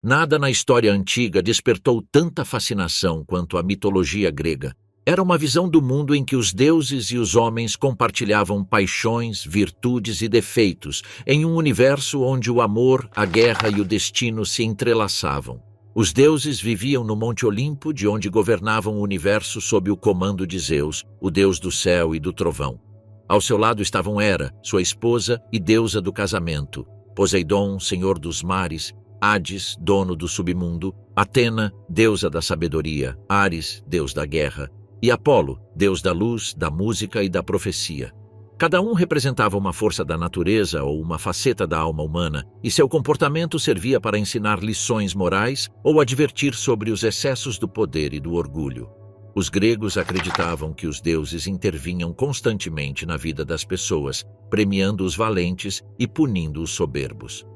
Nada na história antiga despertou tanta fascinação quanto a mitologia grega. Era uma visão do mundo em que os deuses e os homens compartilhavam paixões, virtudes e defeitos, em um universo onde o amor, a guerra e o destino se entrelaçavam. Os deuses viviam no Monte Olimpo, de onde governavam o universo sob o comando de Zeus, o deus do céu e do trovão. Ao seu lado estavam Hera, sua esposa e deusa do casamento, Poseidon, senhor dos mares, Hades, dono do submundo, Atena, deusa da sabedoria, Ares, deus da guerra, e Apolo, deus da luz, da música e da profecia. Cada um representava uma força da natureza ou uma faceta da alma humana, e seu comportamento servia para ensinar lições morais ou advertir sobre os excessos do poder e do orgulho. Os gregos acreditavam que os deuses intervinham constantemente na vida das pessoas, premiando os valentes e punindo os soberbos.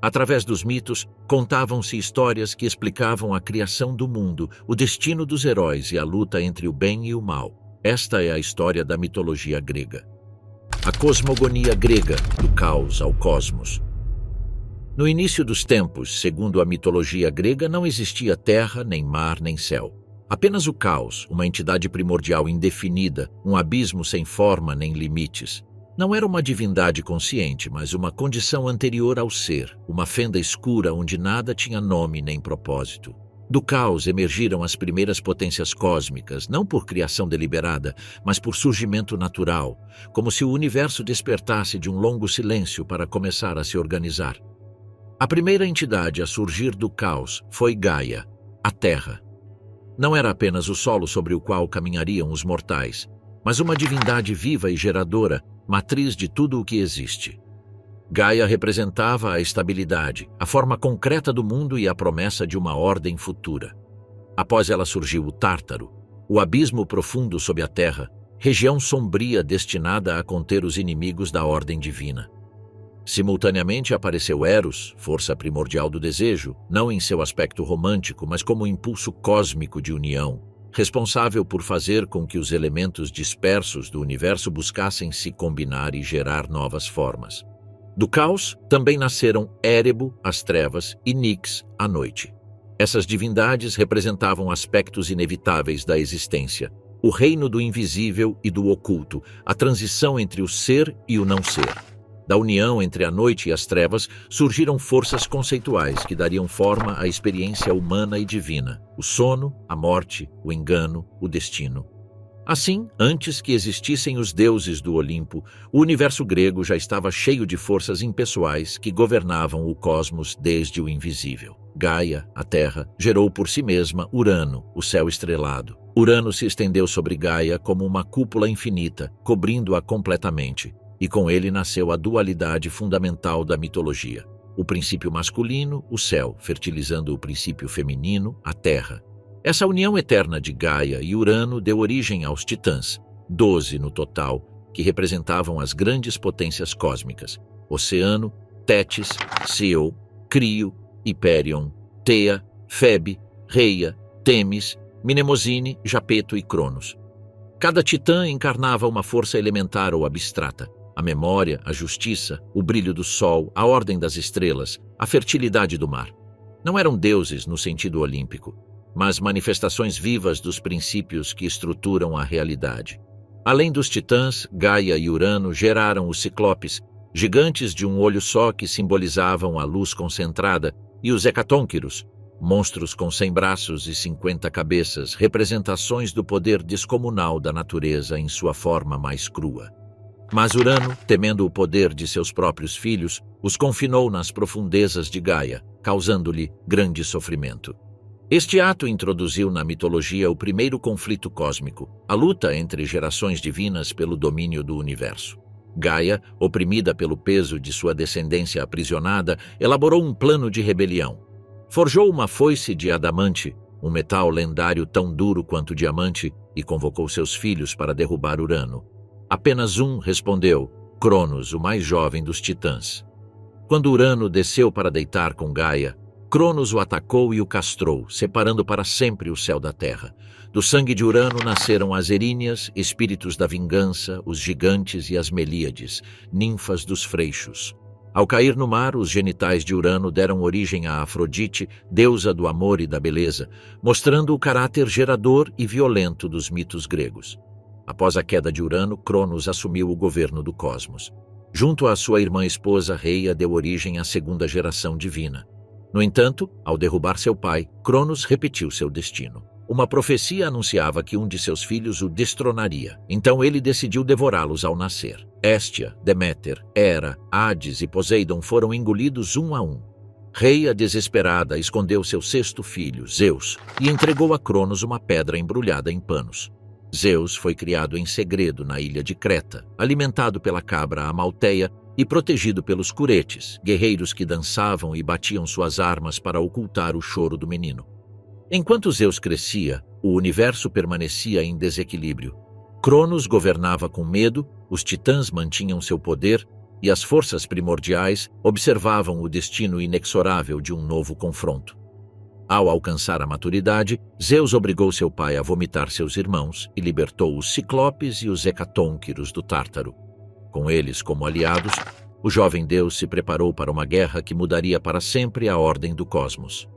Através dos mitos, contavam-se histórias que explicavam a criação do mundo, o destino dos heróis e a luta entre o bem e o mal. Esta é a história da mitologia grega. A cosmogonia grega, do caos ao cosmos. No início dos tempos, segundo a mitologia grega, não existia terra, nem mar, nem céu. Apenas o caos, uma entidade primordial indefinida, um abismo sem forma nem limites. Não era uma divindade consciente, mas uma condição anterior ao ser, uma fenda escura onde nada tinha nome nem propósito. Do caos emergiram as primeiras potências cósmicas, não por criação deliberada, mas por surgimento natural, como se o universo despertasse de um longo silêncio para começar a se organizar. A primeira entidade a surgir do caos foi Gaia, a Terra. Não era apenas o solo sobre o qual caminhariam os mortais, mas uma divindade viva e geradora, matriz de tudo o que existe. Gaia representava a estabilidade, a forma concreta do mundo e a promessa de uma ordem futura. Após ela surgiu o Tártaro, o abismo profundo sob a terra, região sombria destinada a conter os inimigos da ordem divina. Simultaneamente apareceu Eros, força primordial do desejo, não em seu aspecto romântico, mas como impulso cósmico de união, responsável por fazer com que os elementos dispersos do universo buscassem se combinar e gerar novas formas. Do caos também nasceram Érebo, as trevas, e Nix, a noite. Essas divindades representavam aspectos inevitáveis da existência, o reino do invisível e do oculto, a transição entre o ser e o não ser. Da união entre a noite e as trevas surgiram forças conceituais que dariam forma à experiência humana e divina, o sono, a morte, o engano, o destino. Assim, antes que existissem os deuses do Olimpo, o universo grego já estava cheio de forças impessoais que governavam o cosmos desde o invisível. Gaia, a Terra, gerou por si mesma Urano, o céu estrelado. Urano se estendeu sobre Gaia como uma cúpula infinita, cobrindo-a completamente. E com ele nasceu a dualidade fundamental da mitologia. O princípio masculino, o céu, fertilizando o princípio feminino, a terra. Essa união eterna de Gaia e Urano deu origem aos titãs, 12 no total, que representavam as grandes potências cósmicas: Oceano, Tétis, Seo, Crio, Hiperion, Tea, Febe, Reia, Temis, Mnemosine, Japeto e Cronos. Cada titã encarnava uma força elementar ou abstrata. A memória, a justiça, o brilho do sol, a ordem das estrelas, a fertilidade do mar. Não eram deuses no sentido olímpico, mas manifestações vivas dos princípios que estruturam a realidade. Além dos titãs, Gaia e Urano geraram os ciclopes, gigantes de um olho só que simbolizavam a luz concentrada, e os hecatônquiros, monstros com 100 braços e 50 cabeças, representações do poder descomunal da natureza em sua forma mais crua. Mas Urano, temendo o poder de seus próprios filhos, os confinou nas profundezas de Gaia, causando-lhe grande sofrimento. Este ato introduziu na mitologia o primeiro conflito cósmico, a luta entre gerações divinas pelo domínio do universo. Gaia, oprimida pelo peso de sua descendência aprisionada, elaborou um plano de rebelião. Forjou uma foice de adamante, um metal lendário tão duro quanto o diamante, e convocou seus filhos para derrubar Urano. Apenas um respondeu, Cronos, o mais jovem dos titãs. Quando Urano desceu para deitar com Gaia, Cronos o atacou e o castrou, separando para sempre o céu da terra. Do sangue de Urano nasceram as Eríneas, espíritos da vingança, os gigantes e as Melíades, ninfas dos freixos. Ao cair no mar, os genitais de Urano deram origem a Afrodite, deusa do amor e da beleza, mostrando o caráter gerador e violento dos mitos gregos. Após a queda de Urano, Cronos assumiu o governo do cosmos. Junto à sua irmã esposa, Reia deu origem à segunda geração divina. No entanto, ao derrubar seu pai, Cronos repetiu seu destino. Uma profecia anunciava que um de seus filhos o destronaria, então ele decidiu devorá-los ao nascer. Héstia, Deméter, Hera, Hades e Poseidon foram engolidos um a um. Reia, desesperada, escondeu seu sexto filho, Zeus, e entregou a Cronos uma pedra embrulhada em panos. Zeus foi criado em segredo na ilha de Creta, alimentado pela cabra Amalteia e protegido pelos curetes, guerreiros que dançavam e batiam suas armas para ocultar o choro do menino. Enquanto Zeus crescia, o universo permanecia em desequilíbrio. Cronos governava com medo, os titãs mantinham seu poder e as forças primordiais observavam o destino inexorável de um novo confronto. Ao alcançar a maturidade, Zeus obrigou seu pai a vomitar seus irmãos e libertou os Ciclopes e os Hecatônquiros do Tártaro. Com eles como aliados, o jovem deus se preparou para uma guerra que mudaria para sempre a ordem do cosmos.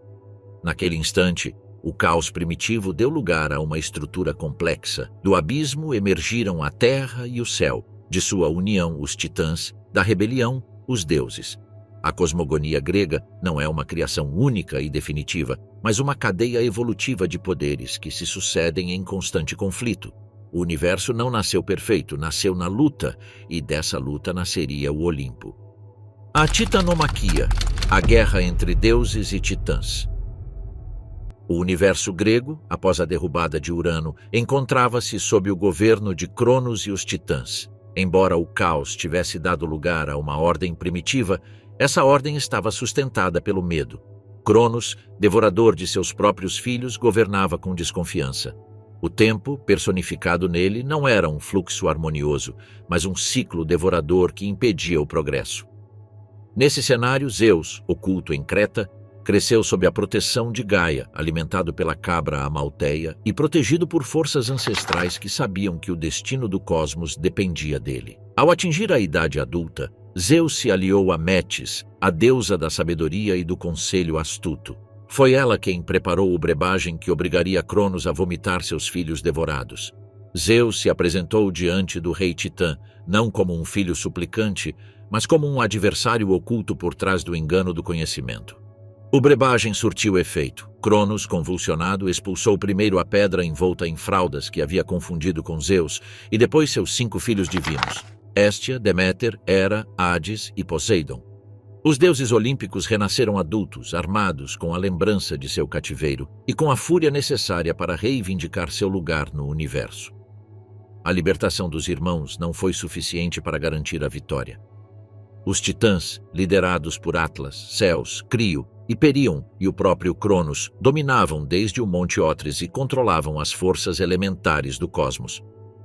Naquele instante, o caos primitivo deu lugar a uma estrutura complexa. Do abismo emergiram a terra e o céu, de sua união os titãs, da rebelião os deuses. A cosmogonia grega não é uma criação única e definitiva, mas uma cadeia evolutiva de poderes que se sucedem em constante conflito. O universo não nasceu perfeito, nasceu na luta, e dessa luta nasceria o Olimpo. A Titanomaquia, a guerra entre deuses e titãs. O universo grego, após a derrubada de Urano, encontrava-se sob o governo de Cronos e os titãs. Embora o caos tivesse dado lugar a uma ordem primitiva, essa ordem estava sustentada pelo medo. Cronos, devorador de seus próprios filhos, governava com desconfiança. O tempo, personificado nele, não era um fluxo harmonioso, mas um ciclo devorador que impedia o progresso. Nesse cenário, Zeus, oculto em Creta, cresceu sob a proteção de Gaia, alimentado pela cabra Amalteia e protegido por forças ancestrais que sabiam que o destino do cosmos dependia dele. Ao atingir a idade adulta, Zeus se aliou a Metis, a deusa da sabedoria e do conselho astuto. Foi ela quem preparou o brebajem que obrigaria Cronos a vomitar seus filhos devorados. Zeus se apresentou diante do rei Titã, não como um filho suplicante, mas como um adversário oculto por trás do engano do conhecimento. O brebajem surtiu efeito. Cronos, convulsionado, expulsou primeiro a pedra envolta em fraldas que havia confundido com Zeus e depois seus 5 filhos divinos, Héstia, Deméter, Hera, Hades e Poseidon. Os deuses olímpicos renasceram adultos, armados com a lembrança de seu cativeiro e com a fúria necessária para reivindicar seu lugar no universo. A libertação dos irmãos não foi suficiente para garantir a vitória. Os titãs, liderados por Atlas, Céus, Crio, Hiperion e o próprio Cronos, dominavam desde o Monte Otris e controlavam as forças elementares do cosmos.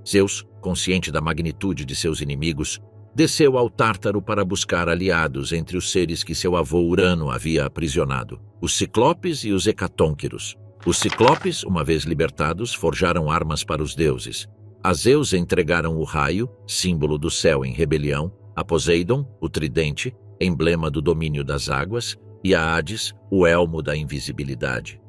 Zeus, consciente da magnitude de seus inimigos, desceu ao Tártaro para buscar aliados entre os seres que seu avô Urano havia aprisionado, os Ciclopes e os Hecatônquiros. Os Ciclopes, uma vez libertados, forjaram armas para os deuses. A Zeus entregaram o raio, símbolo do céu em rebelião, a Poseidon, o tridente, emblema do domínio das águas, e a Hades, o elmo da invisibilidade.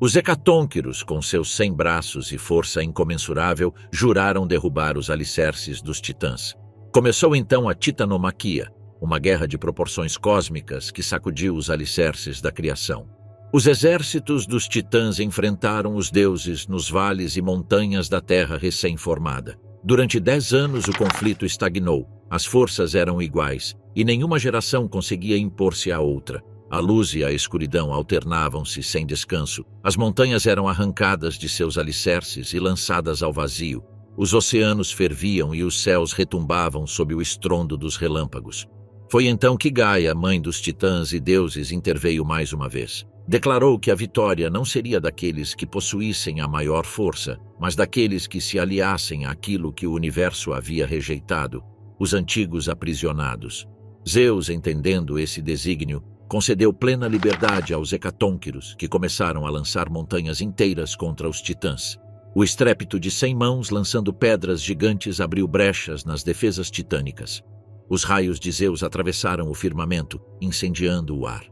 Os Hecatônquiros, com seus 100 braços e força incomensurável, juraram derrubar os alicerces dos titãs. Começou então a Titanomaquia, uma guerra de proporções cósmicas que sacudiu os alicerces da criação. Os exércitos dos titãs enfrentaram os deuses nos vales e montanhas da terra recém-formada. Durante 10 anos o conflito estagnou, as forças eram iguais e nenhuma geração conseguia impor-se à outra. A luz e a escuridão alternavam-se sem descanso. As montanhas eram arrancadas de seus alicerces e lançadas ao vazio. Os oceanos ferviam e os céus retumbavam sob o estrondo dos relâmpagos. Foi então que Gaia, mãe dos titãs e deuses, interveio mais uma vez. Declarou que a vitória não seria daqueles que possuíssem a maior força, mas daqueles que se aliassem àquilo que o universo havia rejeitado, os antigos aprisionados. Zeus, entendendo esse desígnio, concedeu plena liberdade aos Hecatônquiros, que começaram a lançar montanhas inteiras contra os titãs. O estrépito de 100 mãos lançando pedras gigantes abriu brechas nas defesas titânicas. Os raios de Zeus atravessaram o firmamento, incendiando o ar.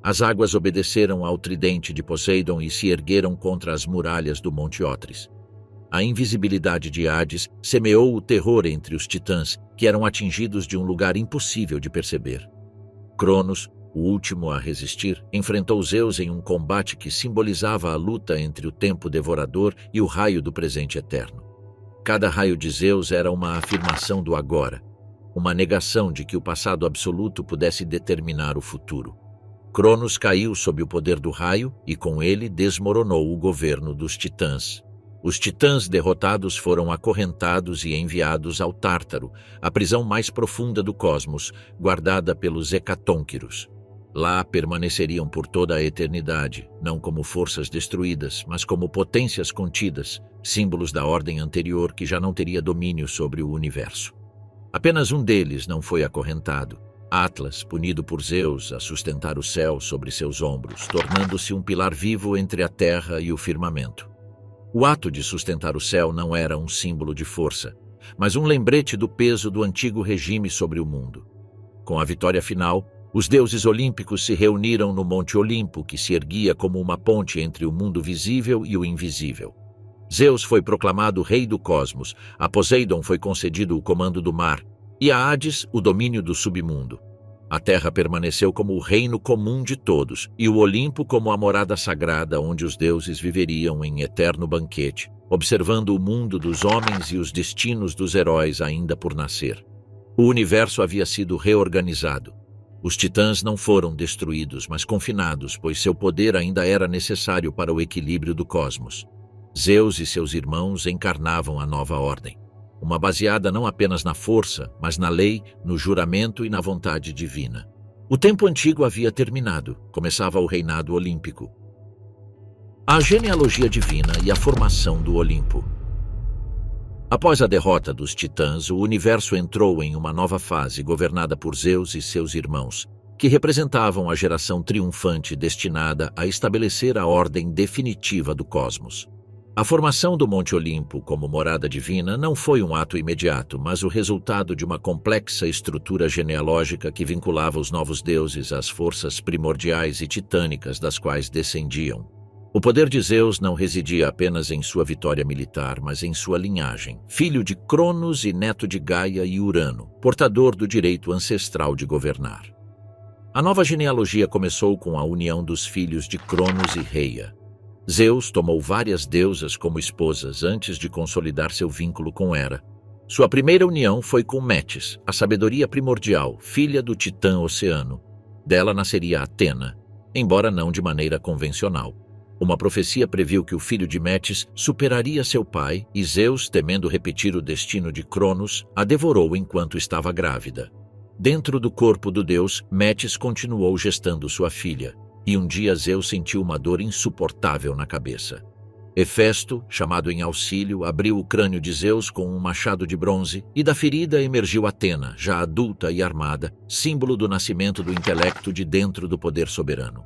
As águas obedeceram ao tridente de Poseidon e se ergueram contra as muralhas do Monte Otris. A invisibilidade de Hades semeou o terror entre os titãs, que eram atingidos de um lugar impossível de perceber. Cronos, o último a resistir, enfrentou Zeus em um combate que simbolizava a luta entre o tempo devorador e o raio do presente eterno. Cada raio de Zeus era uma afirmação do agora, uma negação de que o passado absoluto pudesse determinar o futuro. Cronos caiu sob o poder do raio e, com ele, desmoronou o governo dos titãs. Os titãs derrotados foram acorrentados e enviados ao Tártaro, a prisão mais profunda do cosmos, guardada pelos Hecatônquiros. Lá permaneceriam por toda a eternidade, não como forças destruídas, mas como potências contidas, símbolos da ordem anterior que já não teria domínio sobre o universo. Apenas um deles não foi acorrentado: Atlas, punido por Zeus a sustentar o céu sobre seus ombros, tornando-se um pilar vivo entre a terra e o firmamento. O ato de sustentar o céu não era um símbolo de força, mas um lembrete do peso do antigo regime sobre o mundo. Com a vitória final, os deuses olímpicos se reuniram no Monte Olimpo, que se erguia como uma ponte entre o mundo visível e o invisível. Zeus foi proclamado rei do cosmos, a Poseidon foi concedido o comando do mar, e a Hades o domínio do submundo. A terra permaneceu como o reino comum de todos, e o Olimpo como a morada sagrada onde os deuses viveriam em eterno banquete, observando o mundo dos homens e os destinos dos heróis ainda por nascer. O universo havia sido reorganizado. Os titãs não foram destruídos, mas confinados, pois seu poder ainda era necessário para o equilíbrio do cosmos. Zeus e seus irmãos encarnavam a nova ordem, uma baseada não apenas na força, mas na lei, no juramento e na vontade divina. O tempo antigo havia terminado, começava o reinado olímpico. A genealogia divina e a formação do Olimpo. Após a derrota dos titãs, o universo entrou em uma nova fase governada por Zeus e seus irmãos, que representavam a geração triunfante destinada a estabelecer a ordem definitiva do cosmos. A formação do Monte Olimpo como morada divina não foi um ato imediato, mas o resultado de uma complexa estrutura genealógica que vinculava os novos deuses às forças primordiais e titânicas das quais descendiam. O poder de Zeus não residia apenas em sua vitória militar, mas em sua linhagem, filho de Cronos e neto de Gaia e Urano, portador do direito ancestral de governar. A nova genealogia começou com a união dos filhos de Cronos e Reia. Zeus tomou várias deusas como esposas antes de consolidar seu vínculo com Hera. Sua primeira união foi com Metis, a sabedoria primordial, filha do titã Oceano. Dela nasceria Atena, embora não de maneira convencional. Uma profecia previu que o filho de Metis superaria seu pai e Zeus, temendo repetir o destino de Cronos, a devorou enquanto estava grávida. Dentro do corpo do deus, Metis continuou gestando sua filha, e um dia Zeus sentiu uma dor insuportável na cabeça. Hefesto, chamado em auxílio, abriu o crânio de Zeus com um machado de bronze e da ferida emergiu Atena, já adulta e armada, símbolo do nascimento do intelecto de dentro do poder soberano.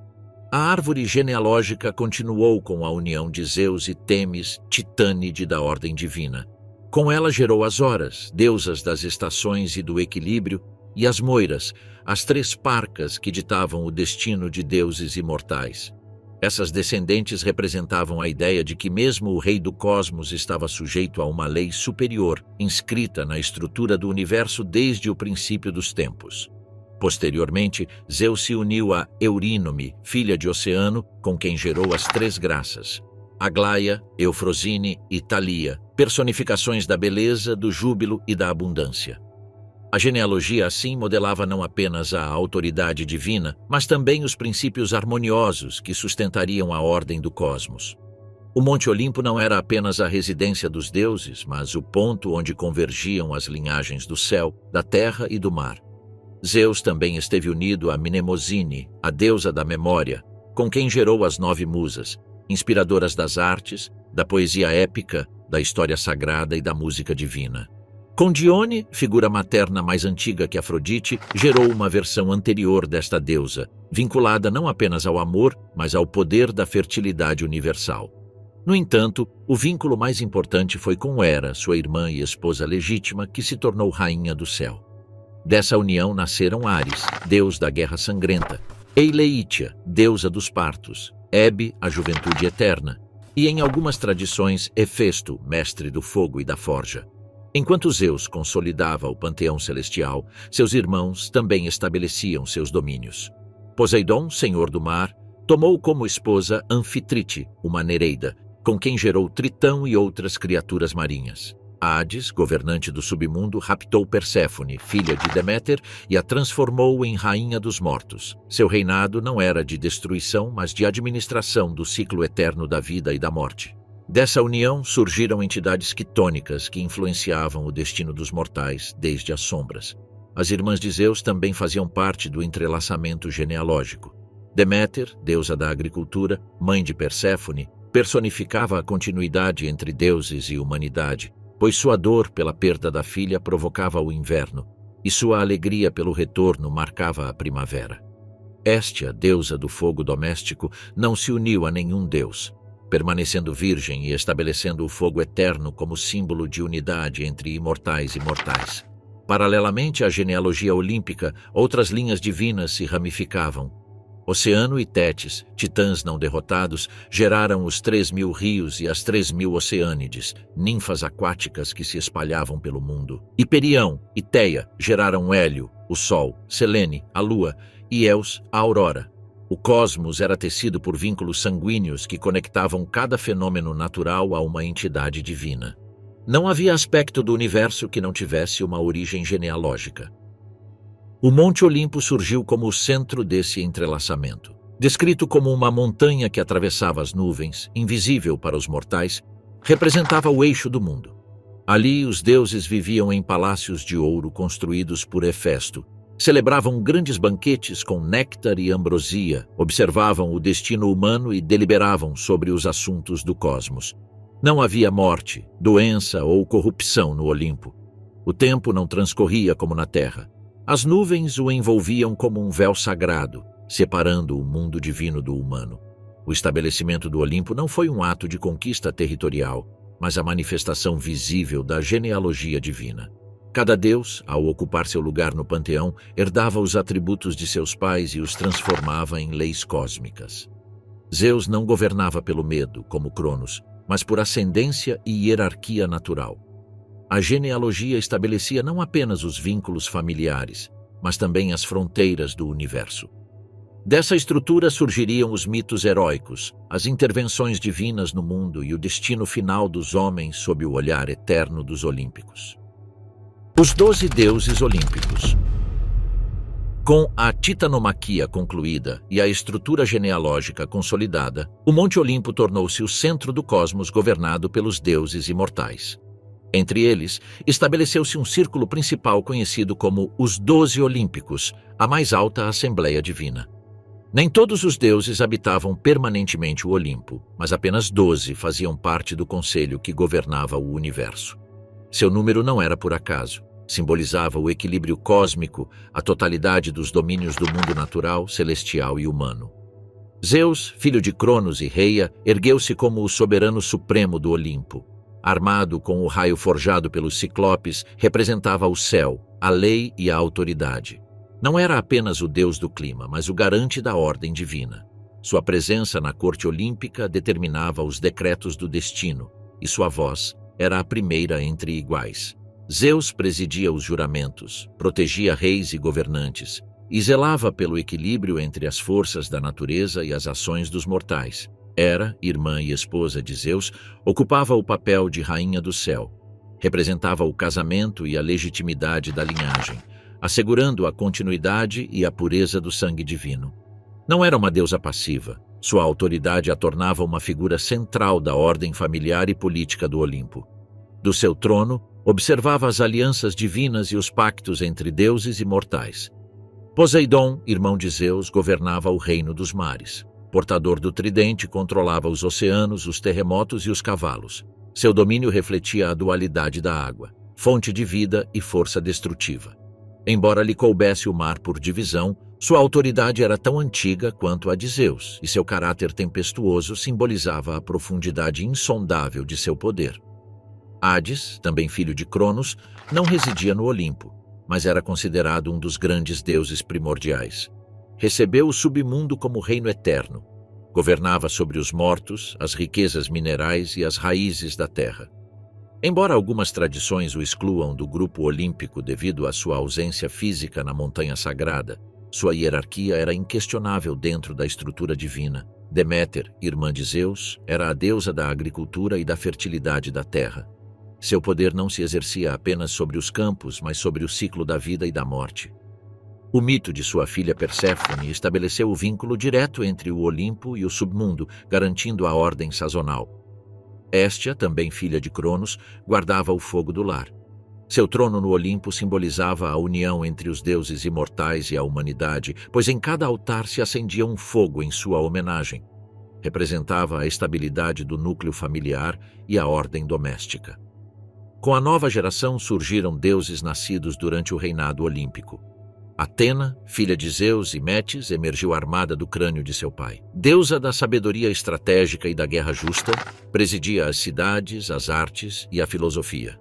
A árvore genealógica continuou com a união de Zeus e Temis, titânide da ordem divina. Com ela gerou as Horas, deusas das estações e do equilíbrio, e as Moiras, as três parcas que ditavam o destino de deuses imortais. Essas descendentes representavam a ideia de que mesmo o rei do cosmos estava sujeito a uma lei superior, inscrita na estrutura do universo desde o princípio dos tempos. Posteriormente, Zeus se uniu a Eurínome, filha de Oceano, com quem gerou as três graças: Aglaia, Eufrosine e Thalia, personificações da beleza, do júbilo e da abundância. A genealogia assim modelava não apenas a autoridade divina, mas também os princípios harmoniosos que sustentariam a ordem do cosmos. O Monte Olimpo não era apenas a residência dos deuses, mas o ponto onde convergiam as linhagens do céu, da terra e do mar. Zeus também esteve unido a Mnemosine, a deusa da memória, com quem gerou as 9 musas, inspiradoras das artes, da poesia épica, da história sagrada e da música divina. Com Dione, figura materna mais antiga que Afrodite, gerou uma versão anterior desta deusa, vinculada não apenas ao amor, mas ao poder da fertilidade universal. No entanto, o vínculo mais importante foi com Hera, sua irmã e esposa legítima, que se tornou rainha do céu. Dessa união nasceram Ares, deus da guerra sangrenta, Eileitia, deusa dos partos, Hebe, a juventude eterna, e em algumas tradições Hefesto, mestre do fogo e da forja. Enquanto Zeus consolidava o panteão celestial, seus irmãos também estabeleciam seus domínios. Poseidon, senhor do mar, tomou como esposa Anfitrite, uma nereida, com quem gerou Tritão e outras criaturas marinhas. Hades, governante do submundo, raptou Perséfone, filha de Deméter, e a transformou em rainha dos mortos. Seu reinado não era de destruição, mas de administração do ciclo eterno da vida e da morte. Dessa união surgiram entidades quitônicas que influenciavam o destino dos mortais desde as sombras. As irmãs de Zeus também faziam parte do entrelaçamento genealógico. Deméter, deusa da agricultura, mãe de Perséfone, personificava a continuidade entre deuses e humanidade, pois sua dor pela perda da filha provocava o inverno, e sua alegria pelo retorno marcava a primavera. Héstia, deusa do fogo doméstico, não se uniu a nenhum deus, permanecendo virgem e estabelecendo o fogo eterno como símbolo de unidade entre imortais e mortais. Paralelamente à genealogia olímpica, outras linhas divinas se ramificavam. Oceano e Tétis, titãs não derrotados, geraram os 3.000 rios e as 3.000 oceânides, ninfas aquáticas que se espalhavam pelo mundo. Hiperião e Teia geraram Hélio, o Sol, Selene, a Lua, e Eos, a Aurora. O cosmos era tecido por vínculos sanguíneos que conectavam cada fenômeno natural a uma entidade divina. Não havia aspecto do universo que não tivesse uma origem genealógica. O Monte Olimpo surgiu como o centro desse entrelaçamento. Descrito como uma montanha que atravessava as nuvens, invisível para os mortais, representava o eixo do mundo. Ali, os deuses viviam em palácios de ouro construídos por Hefesto, celebravam grandes banquetes com néctar e ambrosia, observavam o destino humano e deliberavam sobre os assuntos do cosmos. Não havia morte, doença ou corrupção no Olimpo. O tempo não transcorria como na Terra. As nuvens o envolviam como um véu sagrado, separando o mundo divino do humano. O estabelecimento do Olimpo não foi um ato de conquista territorial, mas a manifestação visível da genealogia divina. Cada deus, ao ocupar seu lugar no panteão, herdava os atributos de seus pais e os transformava em leis cósmicas. Zeus não governava pelo medo, como Cronos, mas por ascendência e hierarquia natural. A genealogia estabelecia não apenas os vínculos familiares, mas também as fronteiras do universo. Dessa estrutura surgiriam os mitos heróicos, as intervenções divinas no mundo e o destino final dos homens sob o olhar eterno dos olímpicos. Os 12 deuses olímpicos. Com a titanomaquia concluída e a estrutura genealógica consolidada, o Monte Olimpo tornou-se o centro do cosmos governado pelos deuses imortais. Entre eles, estabeleceu-se um círculo principal conhecido como os 12 Olímpicos, a mais alta Assembleia Divina. Nem todos os deuses habitavam permanentemente o Olimpo, mas apenas 12 faziam parte do conselho que governava o universo. Seu número não era por acaso. Simbolizava o equilíbrio cósmico, a totalidade dos domínios do mundo natural, celestial e humano. Zeus, filho de Cronos e Reia, ergueu-se como o soberano supremo do Olimpo. Armado com o raio forjado pelos ciclopes, representava o céu, a lei e a autoridade. Não era apenas o deus do clima, mas o garante da ordem divina. Sua presença na corte olímpica determinava os decretos do destino, e sua voz era a primeira entre iguais. Zeus presidia os juramentos, protegia reis e governantes, e zelava pelo equilíbrio entre as forças da natureza e as ações dos mortais. Hera, irmã e esposa de Zeus, ocupava o papel de rainha do céu. Representava o casamento e a legitimidade da linhagem, assegurando a continuidade e a pureza do sangue divino. Não era uma deusa passiva. Sua autoridade a tornava uma figura central da ordem familiar e política do Olimpo. Do seu trono, observava as alianças divinas e os pactos entre deuses e mortais. Poseidon, irmão de Zeus, governava o reino dos mares. Portador do tridente, controlava os oceanos, os terremotos e os cavalos. Seu domínio refletia a dualidade da água, fonte de vida e força destrutiva. Embora lhe coubesse o mar por divisão, sua autoridade era tão antiga quanto a de Zeus, e seu caráter tempestuoso simbolizava a profundidade insondável de seu poder. Hades, também filho de Cronos, não residia no Olimpo. mas era considerado um dos grandes deuses primordiais. Recebeu o submundo como reino eterno. Governava sobre os mortos, as riquezas minerais e as raízes da terra. Embora algumas tradições o excluam do grupo olímpico devido à sua ausência física na montanha sagrada, sua hierarquia era inquestionável dentro da estrutura divina. Deméter, irmã de Zeus, era a deusa da agricultura e da fertilidade da terra. Seu poder não se exercia apenas sobre os campos, mas sobre o ciclo da vida e da morte. O mito de sua filha Perséfone estabeleceu o vínculo direto entre o Olimpo e o submundo, garantindo a ordem sazonal. Héstia, também filha de Cronos, guardava o fogo do lar. Seu trono no Olimpo simbolizava a união entre os deuses imortais e a humanidade, pois em cada altar se acendia um fogo em sua homenagem. Representava a estabilidade do núcleo familiar e a ordem doméstica. Com a nova geração surgiram deuses nascidos durante o reinado olímpico. Atena, filha de Zeus e Metis, emergiu armada do crânio de seu pai. Deusa da sabedoria estratégica e da guerra justa, presidia as cidades, as artes e a filosofia.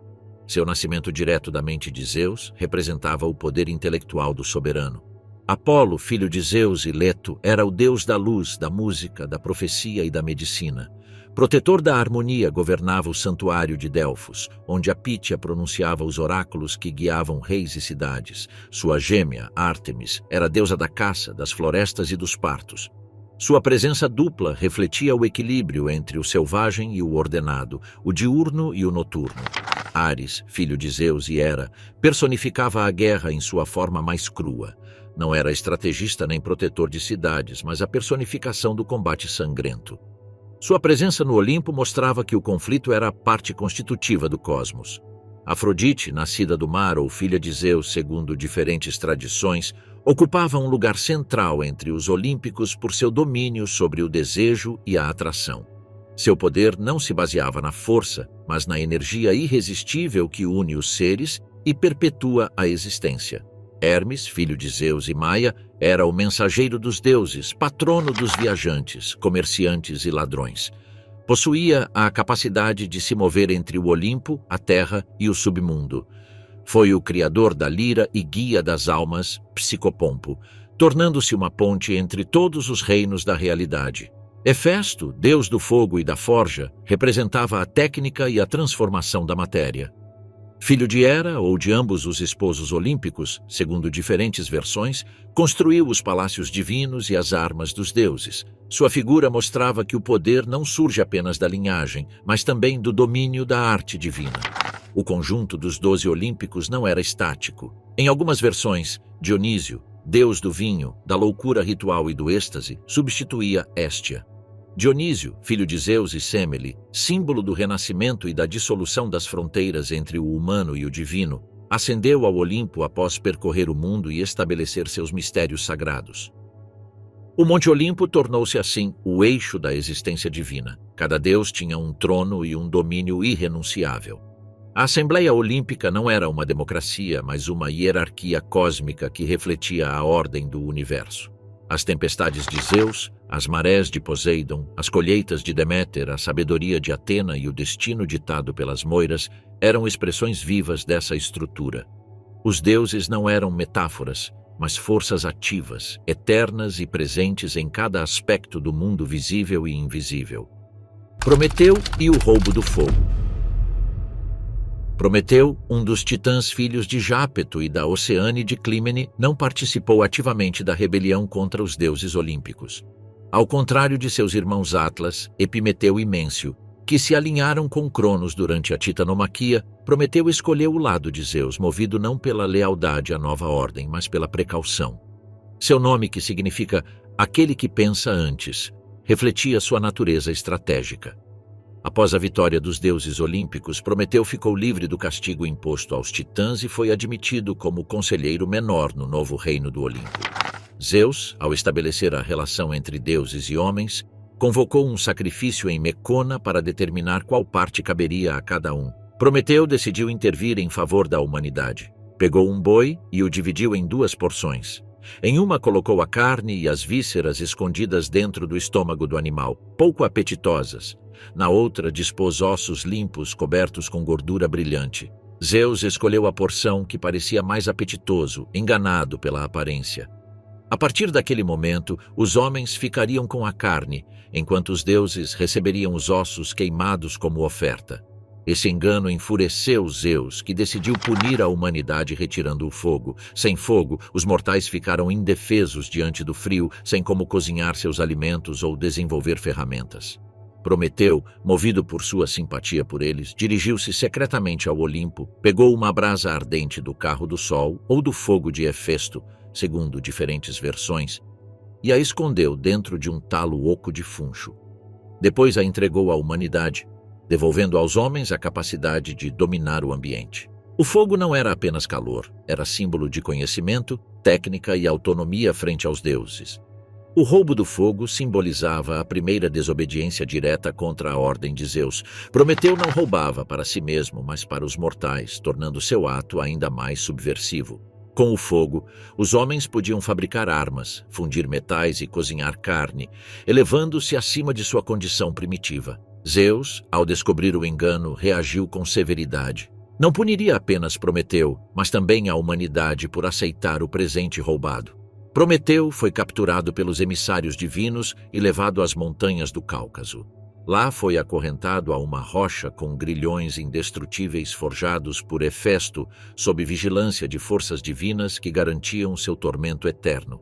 Seu nascimento direto da mente de Zeus representava o poder intelectual do soberano. Apolo, filho de Zeus e Leto, era o deus da luz, da música, da profecia e da medicina. Protetor da harmonia, governava o santuário de Delfos, onde a Pítia pronunciava os oráculos que guiavam reis e cidades. Sua gêmea, Ártemis, era deusa da caça, das florestas e dos partos. Sua presença dupla refletia o equilíbrio entre o selvagem e o ordenado, o diurno e o noturno. Ares, filho de Zeus e Hera, personificava a guerra em sua forma mais crua. Não era estrategista nem protetor de cidades, mas a personificação do combate sangrento. Sua presença no Olimpo mostrava que o conflito era a parte constitutiva do cosmos. Afrodite, nascida do mar ou filha de Zeus segundo diferentes tradições, ocupava um lugar central entre os olímpicos por seu domínio sobre o desejo e a atração. Seu poder não se baseava na força, mas na energia irresistível que une os seres e perpetua a existência. Hermes, filho de Zeus e Maia, era o mensageiro dos deuses, patrono dos viajantes, comerciantes e ladrões. Possuía a capacidade de se mover entre o Olimpo, a terra e o submundo. Foi o criador da lira e guia das almas, Psicopompo, tornando-se uma ponte entre todos os reinos da realidade. Hefesto, deus do fogo e da forja, representava a técnica e a transformação da matéria. Filho de Hera ou de ambos os esposos olímpicos, segundo diferentes versões, construiu os palácios divinos e as armas dos deuses. Sua figura mostrava que o poder não surge apenas da linhagem, mas também do domínio da arte divina. O conjunto dos 12 olímpicos não era estático. Em algumas versões, Dionísio, deus do vinho, da loucura ritual e do êxtase, substituía Héstia. Dionísio, filho de Zeus e Semele, símbolo do renascimento e da dissolução das fronteiras entre o humano e o divino, ascendeu ao Olimpo após percorrer o mundo e estabelecer seus mistérios sagrados. O Monte Olimpo tornou-se assim o eixo da existência divina. Cada deus tinha um trono e um domínio irrenunciável. A Assembleia Olímpica não era uma democracia, mas uma hierarquia cósmica que refletia a ordem do universo. As tempestades de Zeus, as marés de Poseidon, as colheitas de Deméter, a sabedoria de Atena e o destino ditado pelas Moiras eram expressões vivas dessa estrutura. Os deuses não eram metáforas, mas forças ativas, eternas e presentes em cada aspecto do mundo visível e invisível. Prometeu e o roubo do fogo. Prometeu, um dos titãs filhos de Jápeto e da Oceane de Clímene, não participou ativamente da rebelião contra os deuses olímpicos. Ao contrário de seus irmãos Atlas, Epimeteu e Mêncio, que se alinharam com Cronos durante a titanomaquia, Prometeu escolheu o lado de Zeus, movido não pela lealdade à nova ordem, mas pela precaução. Seu nome, que significa aquele que pensa antes, refletia sua natureza estratégica. Após a vitória dos deuses olímpicos, Prometeu ficou livre do castigo imposto aos titãs e foi admitido como conselheiro menor no novo reino do Olimpo. Zeus, ao estabelecer a relação entre deuses e homens, convocou um sacrifício em Mecona para determinar qual parte caberia a cada um. Prometeu decidiu intervir em favor da humanidade. Pegou um boi e o dividiu em 2 porções. Em uma colocou a carne e as vísceras escondidas dentro do estômago do animal, pouco apetitosas. Na outra dispôs ossos limpos cobertos com gordura brilhante. Zeus escolheu a porção que parecia mais apetitoso, enganado pela aparência. A partir daquele momento, os homens ficariam com a carne, enquanto os deuses receberiam os ossos queimados como oferta. Esse engano enfureceu Zeus, que decidiu punir a humanidade retirando o fogo. Sem fogo, os mortais ficaram indefesos diante do frio, sem como cozinhar seus alimentos ou desenvolver ferramentas. Prometeu, movido por sua simpatia por eles, dirigiu-se secretamente ao Olimpo, pegou uma brasa ardente do carro do sol ou do fogo de Hefesto, segundo diferentes versões, e a escondeu dentro de um talo oco de funcho. Depois a entregou à humanidade, devolvendo aos homens a capacidade de dominar o ambiente. O fogo não era apenas calor, era símbolo de conhecimento, técnica e autonomia frente aos deuses. O roubo do fogo simbolizava a primeira desobediência direta contra a ordem de Zeus. Prometeu não roubava para si mesmo, mas para os mortais, tornando seu ato ainda mais subversivo. Com o fogo, os homens podiam fabricar armas, fundir metais e cozinhar carne, elevando-se acima de sua condição primitiva. Zeus, ao descobrir o engano, reagiu com severidade. Não puniria apenas Prometeu, mas também a humanidade por aceitar o presente roubado. Prometeu foi capturado pelos emissários divinos e levado às montanhas do Cáucaso. Lá foi acorrentado a uma rocha com grilhões indestrutíveis forjados por Hefesto, sob vigilância de forças divinas que garantiam seu tormento eterno.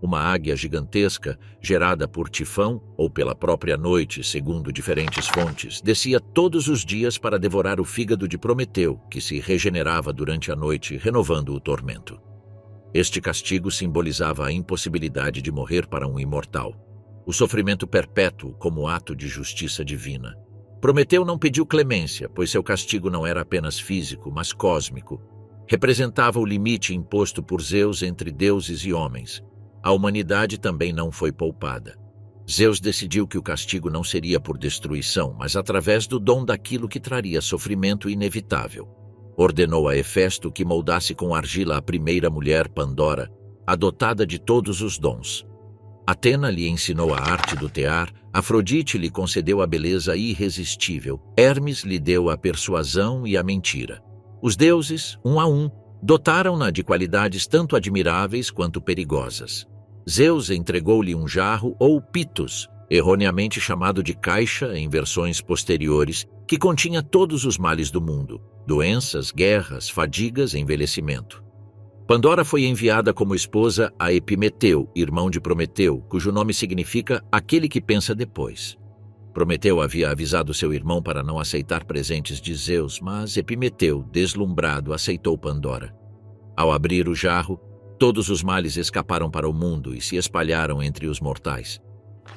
Uma águia gigantesca, gerada por Tifão ou pela própria noite, segundo diferentes fontes, descia todos os dias para devorar o fígado de Prometeu, que se regenerava durante a noite, renovando o tormento. Este castigo simbolizava a impossibilidade de morrer para um imortal, o sofrimento perpétuo como ato de justiça divina. Prometeu não pediu clemência, pois seu castigo não era apenas físico, mas cósmico. Representava o limite imposto por Zeus entre deuses e homens. A humanidade também não foi poupada. Zeus decidiu que o castigo não seria por destruição, mas através do dom daquilo que traria sofrimento inevitável. Ordenou a Hefesto que moldasse com argila a primeira mulher, Pandora, a dotada de todos os dons. Atena lhe ensinou a arte do tear, Afrodite lhe concedeu a beleza irresistível, Hermes lhe deu a persuasão e a mentira. Os deuses, um a um, dotaram-na de qualidades tanto admiráveis quanto perigosas. Zeus entregou-lhe um jarro ou pitos, erroneamente chamado de caixa em versões posteriores, que continha todos os males do mundo: doenças, guerras, fadigas, envelhecimento. Pandora foi enviada como esposa a Epimeteu, irmão de Prometeu, cujo nome significa aquele que pensa depois. Prometeu havia avisado seu irmão para não aceitar presentes de Zeus, mas Epimeteu, deslumbrado, aceitou Pandora. Ao abrir o jarro, todos os males escaparam para o mundo e se espalharam entre os mortais.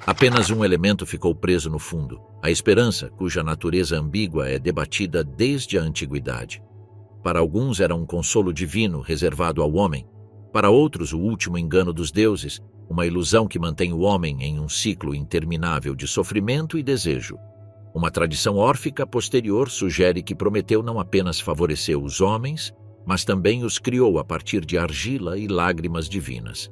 Apenas um elemento ficou preso no fundo: a esperança, cuja natureza ambígua é debatida desde a antiguidade. Para alguns era um consolo divino reservado ao homem, para outros o último engano dos deuses, uma ilusão que mantém o homem em um ciclo interminável de sofrimento e desejo. Uma tradição órfica posterior sugere que Prometeu não apenas favoreceu os homens, mas também os criou a partir de argila e lágrimas divinas.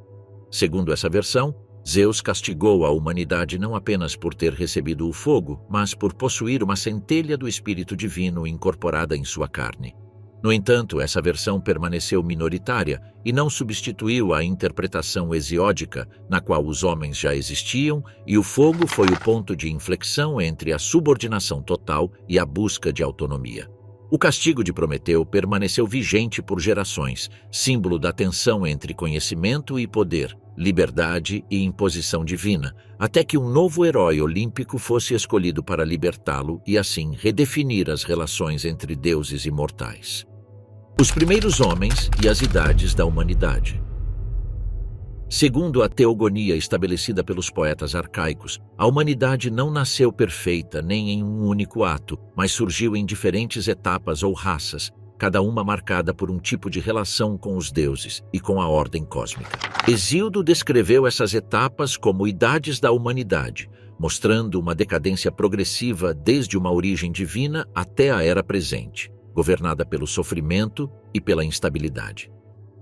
Segundo essa versão, Zeus castigou a humanidade não apenas por ter recebido o fogo, mas por possuir uma centelha do espírito divino incorporada em sua carne. No entanto, essa versão permaneceu minoritária e não substituiu a interpretação hesiódica, na qual os homens já existiam e o fogo foi o ponto de inflexão entre a subordinação total e a busca de autonomia. O castigo de Prometeu permaneceu vigente por gerações, símbolo da tensão entre conhecimento e poder, liberdade e imposição divina, até que um novo herói olímpico fosse escolhido para libertá-lo e assim redefinir as relações entre deuses e mortais. Os primeiros homens e as idades da humanidade. Segundo a teogonia estabelecida pelos poetas arcaicos, a humanidade não nasceu perfeita nem em um único ato, mas surgiu em diferentes etapas ou raças, cada uma marcada por um tipo de relação com os deuses e com a ordem cósmica. Hesíodo descreveu essas etapas como idades da humanidade, mostrando uma decadência progressiva desde uma origem divina até a era presente, governada pelo sofrimento e pela instabilidade.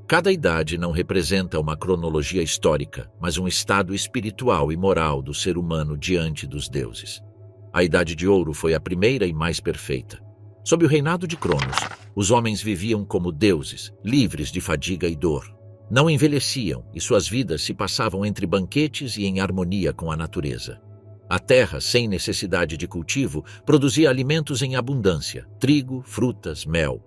Cada idade não representa uma cronologia histórica, mas um estado espiritual e moral do ser humano diante dos deuses. A Idade de Ouro foi a primeira e mais perfeita. Sob o reinado de Cronos, Os homens viviam como deuses, livres de fadiga e dor. Não envelheciam e suas vidas se passavam entre banquetes e em harmonia com a natureza. A terra, sem necessidade de cultivo, produzia alimentos em abundância: trigo, frutas, mel.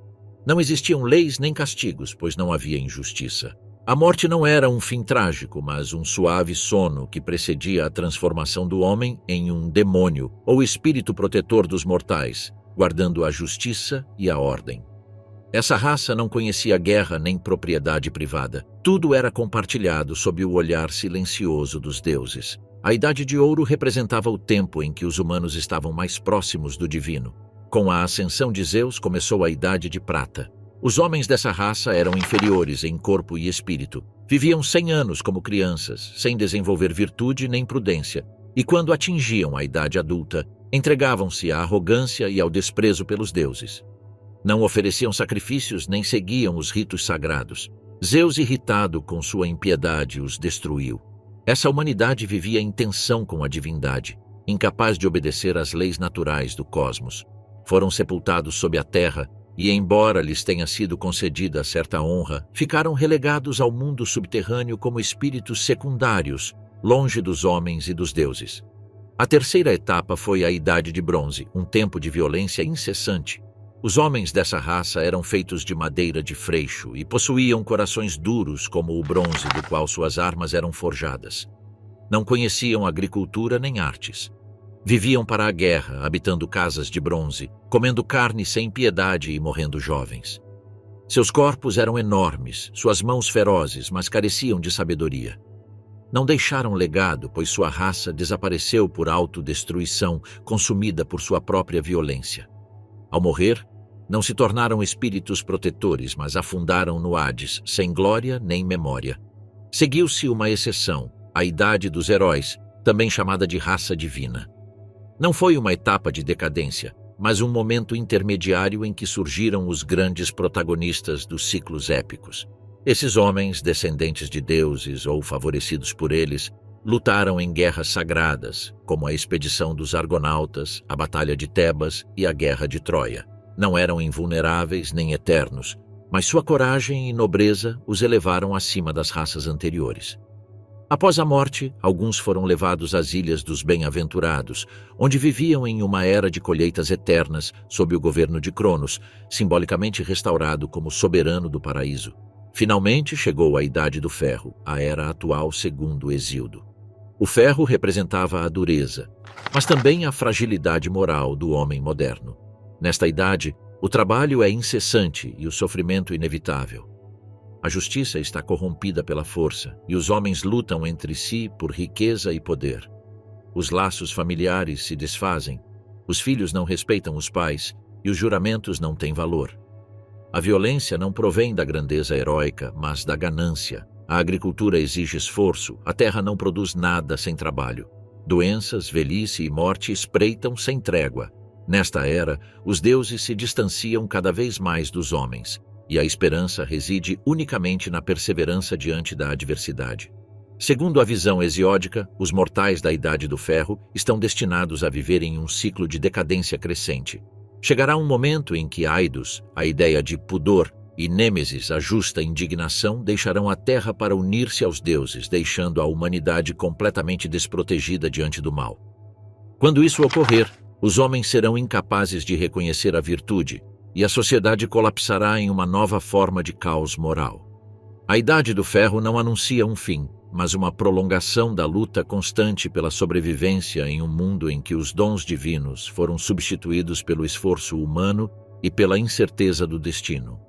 Não existiam leis nem castigos, pois não havia injustiça. A morte não era um fim trágico, mas um suave sono que precedia a transformação do homem em um demônio ou espírito protetor dos mortais, guardando a justiça e a ordem. Essa raça não conhecia guerra nem propriedade privada. Tudo era compartilhado sob o olhar silencioso dos deuses. A Idade de Ouro representava o tempo em que os humanos estavam mais próximos do divino. Com a ascensão de Zeus começou a Idade de Prata. Os homens dessa raça eram inferiores em corpo e espírito. Viviam 100 anos como crianças, sem desenvolver virtude nem prudência, e quando atingiam a idade adulta, entregavam-se à arrogância e ao desprezo pelos deuses. Não ofereciam sacrifícios nem seguiam os ritos sagrados. Zeus, irritado com sua impiedade, os destruiu. Essa humanidade vivia em tensão com a divindade, incapaz de obedecer às leis naturais do cosmos. Foram sepultados sob a terra e, embora lhes tenha sido concedida certa honra, ficaram relegados ao mundo subterrâneo como espíritos secundários, longe dos homens e dos deuses. A terceira etapa foi a Idade de Bronze, um tempo de violência incessante. Os homens dessa raça eram feitos de madeira de freixo e possuíam corações duros como o bronze do qual suas armas eram forjadas. Não conheciam agricultura nem artes. Viviam para a guerra, habitando casas de bronze, comendo carne sem piedade e morrendo jovens. Seus corpos eram enormes, suas mãos ferozes, mas careciam de sabedoria. Não deixaram legado, pois sua raça desapareceu por autodestruição, consumida por sua própria violência. Ao morrer, não se tornaram espíritos protetores, mas afundaram no Hades, sem glória nem memória. Seguiu-se uma exceção, a Idade dos Heróis, também chamada de raça divina. Não foi uma etapa de decadência, mas um momento intermediário em que surgiram os grandes protagonistas dos ciclos épicos. Esses homens, descendentes de deuses ou favorecidos por eles, lutaram em guerras sagradas, como a expedição dos Argonautas, a Batalha de Tebas e a Guerra de Troia. Não eram invulneráveis nem eternos, mas sua coragem e nobreza os elevaram acima das raças anteriores. Após a morte, alguns foram levados às Ilhas dos Bem-Aventurados, onde viviam em uma era de colheitas eternas sob o governo de Cronos, simbolicamente restaurado como soberano do paraíso. Finalmente chegou a Idade do Ferro, a era atual segundo Hesíodo. O ferro representava a dureza, mas também a fragilidade moral do homem moderno. Nesta idade, o trabalho é incessante e o sofrimento inevitável. A justiça está corrompida pela força e os homens lutam entre si por riqueza e poder. Os laços familiares se desfazem, os filhos não respeitam os pais e os juramentos não têm valor. A violência não provém da grandeza heróica, mas da ganância. A agricultura exige esforço, a terra não produz nada sem trabalho. Doenças, velhice e morte espreitam sem trégua. Nesta era, os deuses se distanciam cada vez mais dos homens, e a esperança reside unicamente na perseverança diante da adversidade. Segundo a visão hesiódica, os mortais da Idade do Ferro estão destinados a viver em um ciclo de decadência crescente. Chegará um momento em que Aidos, a ideia de pudor, e Nêmesis, a justa indignação, deixarão a terra para unir-se aos deuses, deixando a humanidade completamente desprotegida diante do mal. Quando isso ocorrer, os homens serão incapazes de reconhecer a virtude, e a sociedade colapsará em uma nova forma de caos moral. A Idade do Ferro não anuncia um fim, mas uma prolongação da luta constante pela sobrevivência em um mundo em que os dons divinos foram substituídos pelo esforço humano e pela incerteza do destino.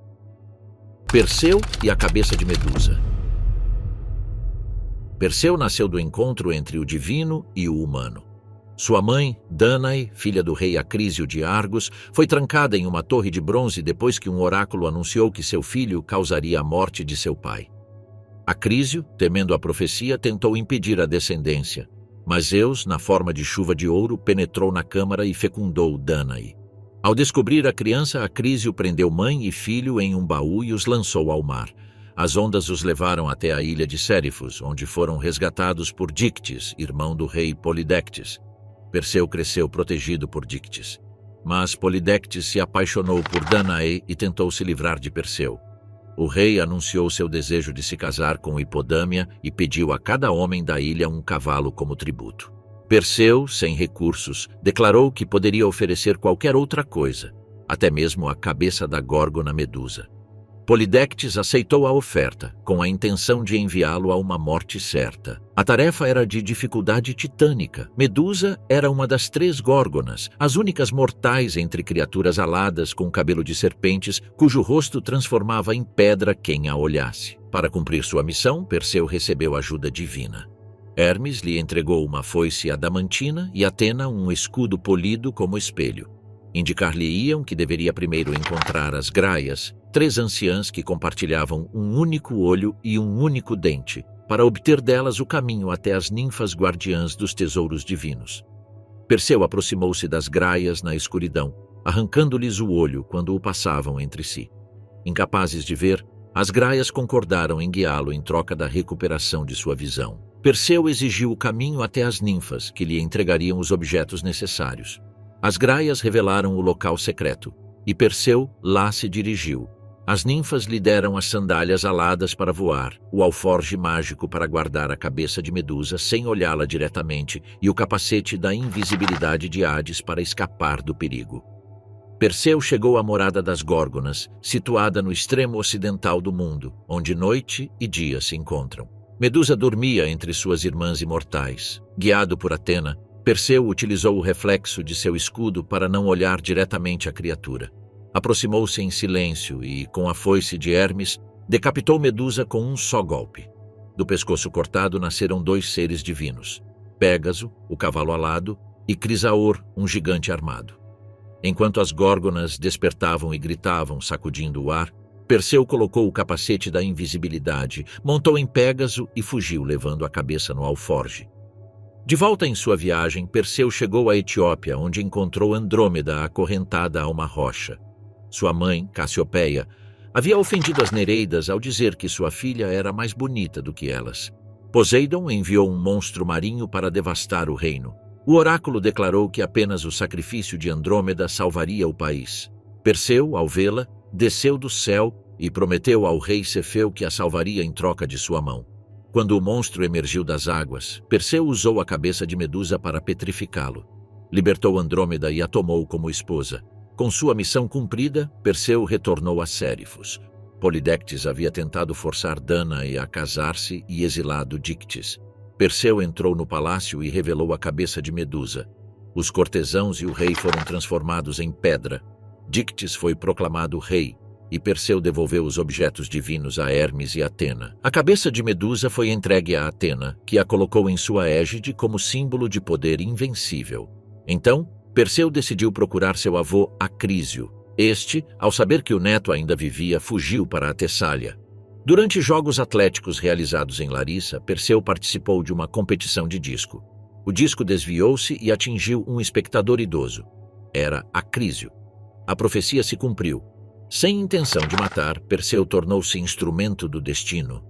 Perseu e a cabeça de Medusa. Perseu nasceu do encontro entre o divino e o humano. Sua mãe, Danae, filha do rei Acrísio de Argos, foi trancada em uma torre de bronze depois que um oráculo anunciou que seu filho causaria a morte de seu pai. Acrísio, temendo a profecia, tentou impedir a descendência, mas Zeus, na forma de chuva de ouro, penetrou na câmara e fecundou Danae. Ao descobrir a criança, Acrísio prendeu mãe e filho em um baú e os lançou ao mar. As ondas os levaram até a ilha de Sérifos, onde foram resgatados por Díctes, irmão do rei Polidectes. Perseu cresceu protegido por Díctes. Mas Polidectes se apaixonou por Danae e tentou se livrar de Perseu. O rei anunciou seu desejo de se casar com Hipodâmia e pediu a cada homem da ilha um cavalo como tributo. Perseu, sem recursos, declarou que poderia oferecer qualquer outra coisa, até mesmo a cabeça da górgona Medusa. Polidectes aceitou a oferta, com a intenção de enviá-lo a uma morte certa. A tarefa era de dificuldade titânica. Medusa era uma das 3 górgonas, as únicas mortais entre criaturas aladas com cabelo de serpentes, cujo rosto transformava em pedra quem a olhasse. Para cumprir sua missão, Perseu recebeu ajuda divina. Hermes lhe entregou uma foice adamantina e Atena um escudo polido como espelho. Indicar-lhe-iam que deveria primeiro encontrar as Graias, 3 anciãs que compartilhavam um único olho e um único dente, para obter delas o caminho até as ninfas guardiãs dos tesouros divinos. Perseu aproximou-se das Graias na escuridão, arrancando-lhes o olho quando o passavam entre si. Incapazes de ver, as Graias concordaram em guiá-lo em troca da recuperação de sua visão. Perseu exigiu o caminho até as ninfas, que lhe entregariam os objetos necessários. As Graias revelaram o local secreto, e Perseu lá se dirigiu. As ninfas lhe deram as sandálias aladas para voar, o alforje mágico para guardar a cabeça de Medusa sem olhá-la diretamente e o capacete da invisibilidade de Hades para escapar do perigo. Perseu chegou à morada das Górgonas, situada no extremo ocidental do mundo, onde noite e dia se encontram. Medusa dormia entre suas irmãs imortais. Guiado por Atena, Perseu utilizou o reflexo de seu escudo para não olhar diretamente a criatura. Aproximou-se em silêncio e, com a foice de Hermes, decapitou Medusa com um só golpe. Do pescoço cortado nasceram 2 seres divinos, Pégaso, o cavalo alado, e Crisaor, um gigante armado. Enquanto as górgonas despertavam e gritavam, sacudindo o ar, Perseu colocou o capacete da invisibilidade, montou em Pégaso e fugiu, levando a cabeça no alforge. De volta em sua viagem, Perseu chegou à Etiópia, onde encontrou Andrômeda acorrentada a uma rocha. Sua mãe, Cassiopeia, havia ofendido as Nereidas ao dizer que sua filha era mais bonita do que elas. Poseidon enviou um monstro marinho para devastar o reino. O oráculo declarou que apenas o sacrifício de Andrômeda salvaria o país. Perseu, ao vê-la, desceu do céu e prometeu ao rei Cefeu que a salvaria em troca de sua mão. Quando o monstro emergiu das águas, Perseu usou a cabeça de Medusa para petrificá-lo. Libertou Andrômeda e a tomou como esposa. Com sua missão cumprida, Perseu retornou a Sérifos. Polidectes havia tentado forçar Danae a casar-se e exilado Dictys. Perseu entrou no palácio e revelou a cabeça de Medusa. Os cortesãos e o rei foram transformados em pedra. Dictys foi proclamado rei, e Perseu devolveu os objetos divinos a Hermes e Atena. A cabeça de Medusa foi entregue a Atena, que a colocou em sua égide como símbolo de poder invencível. Então, Perseu decidiu procurar seu avô Acrísio. Este, ao saber que o neto ainda vivia, fugiu para a Tessália. Durante jogos atléticos realizados em Larissa, Perseu participou de uma competição de disco. O disco desviou-se e atingiu um espectador idoso. Era Acrísio. A profecia se cumpriu. Sem intenção de matar, Perseu tornou-se instrumento do destino.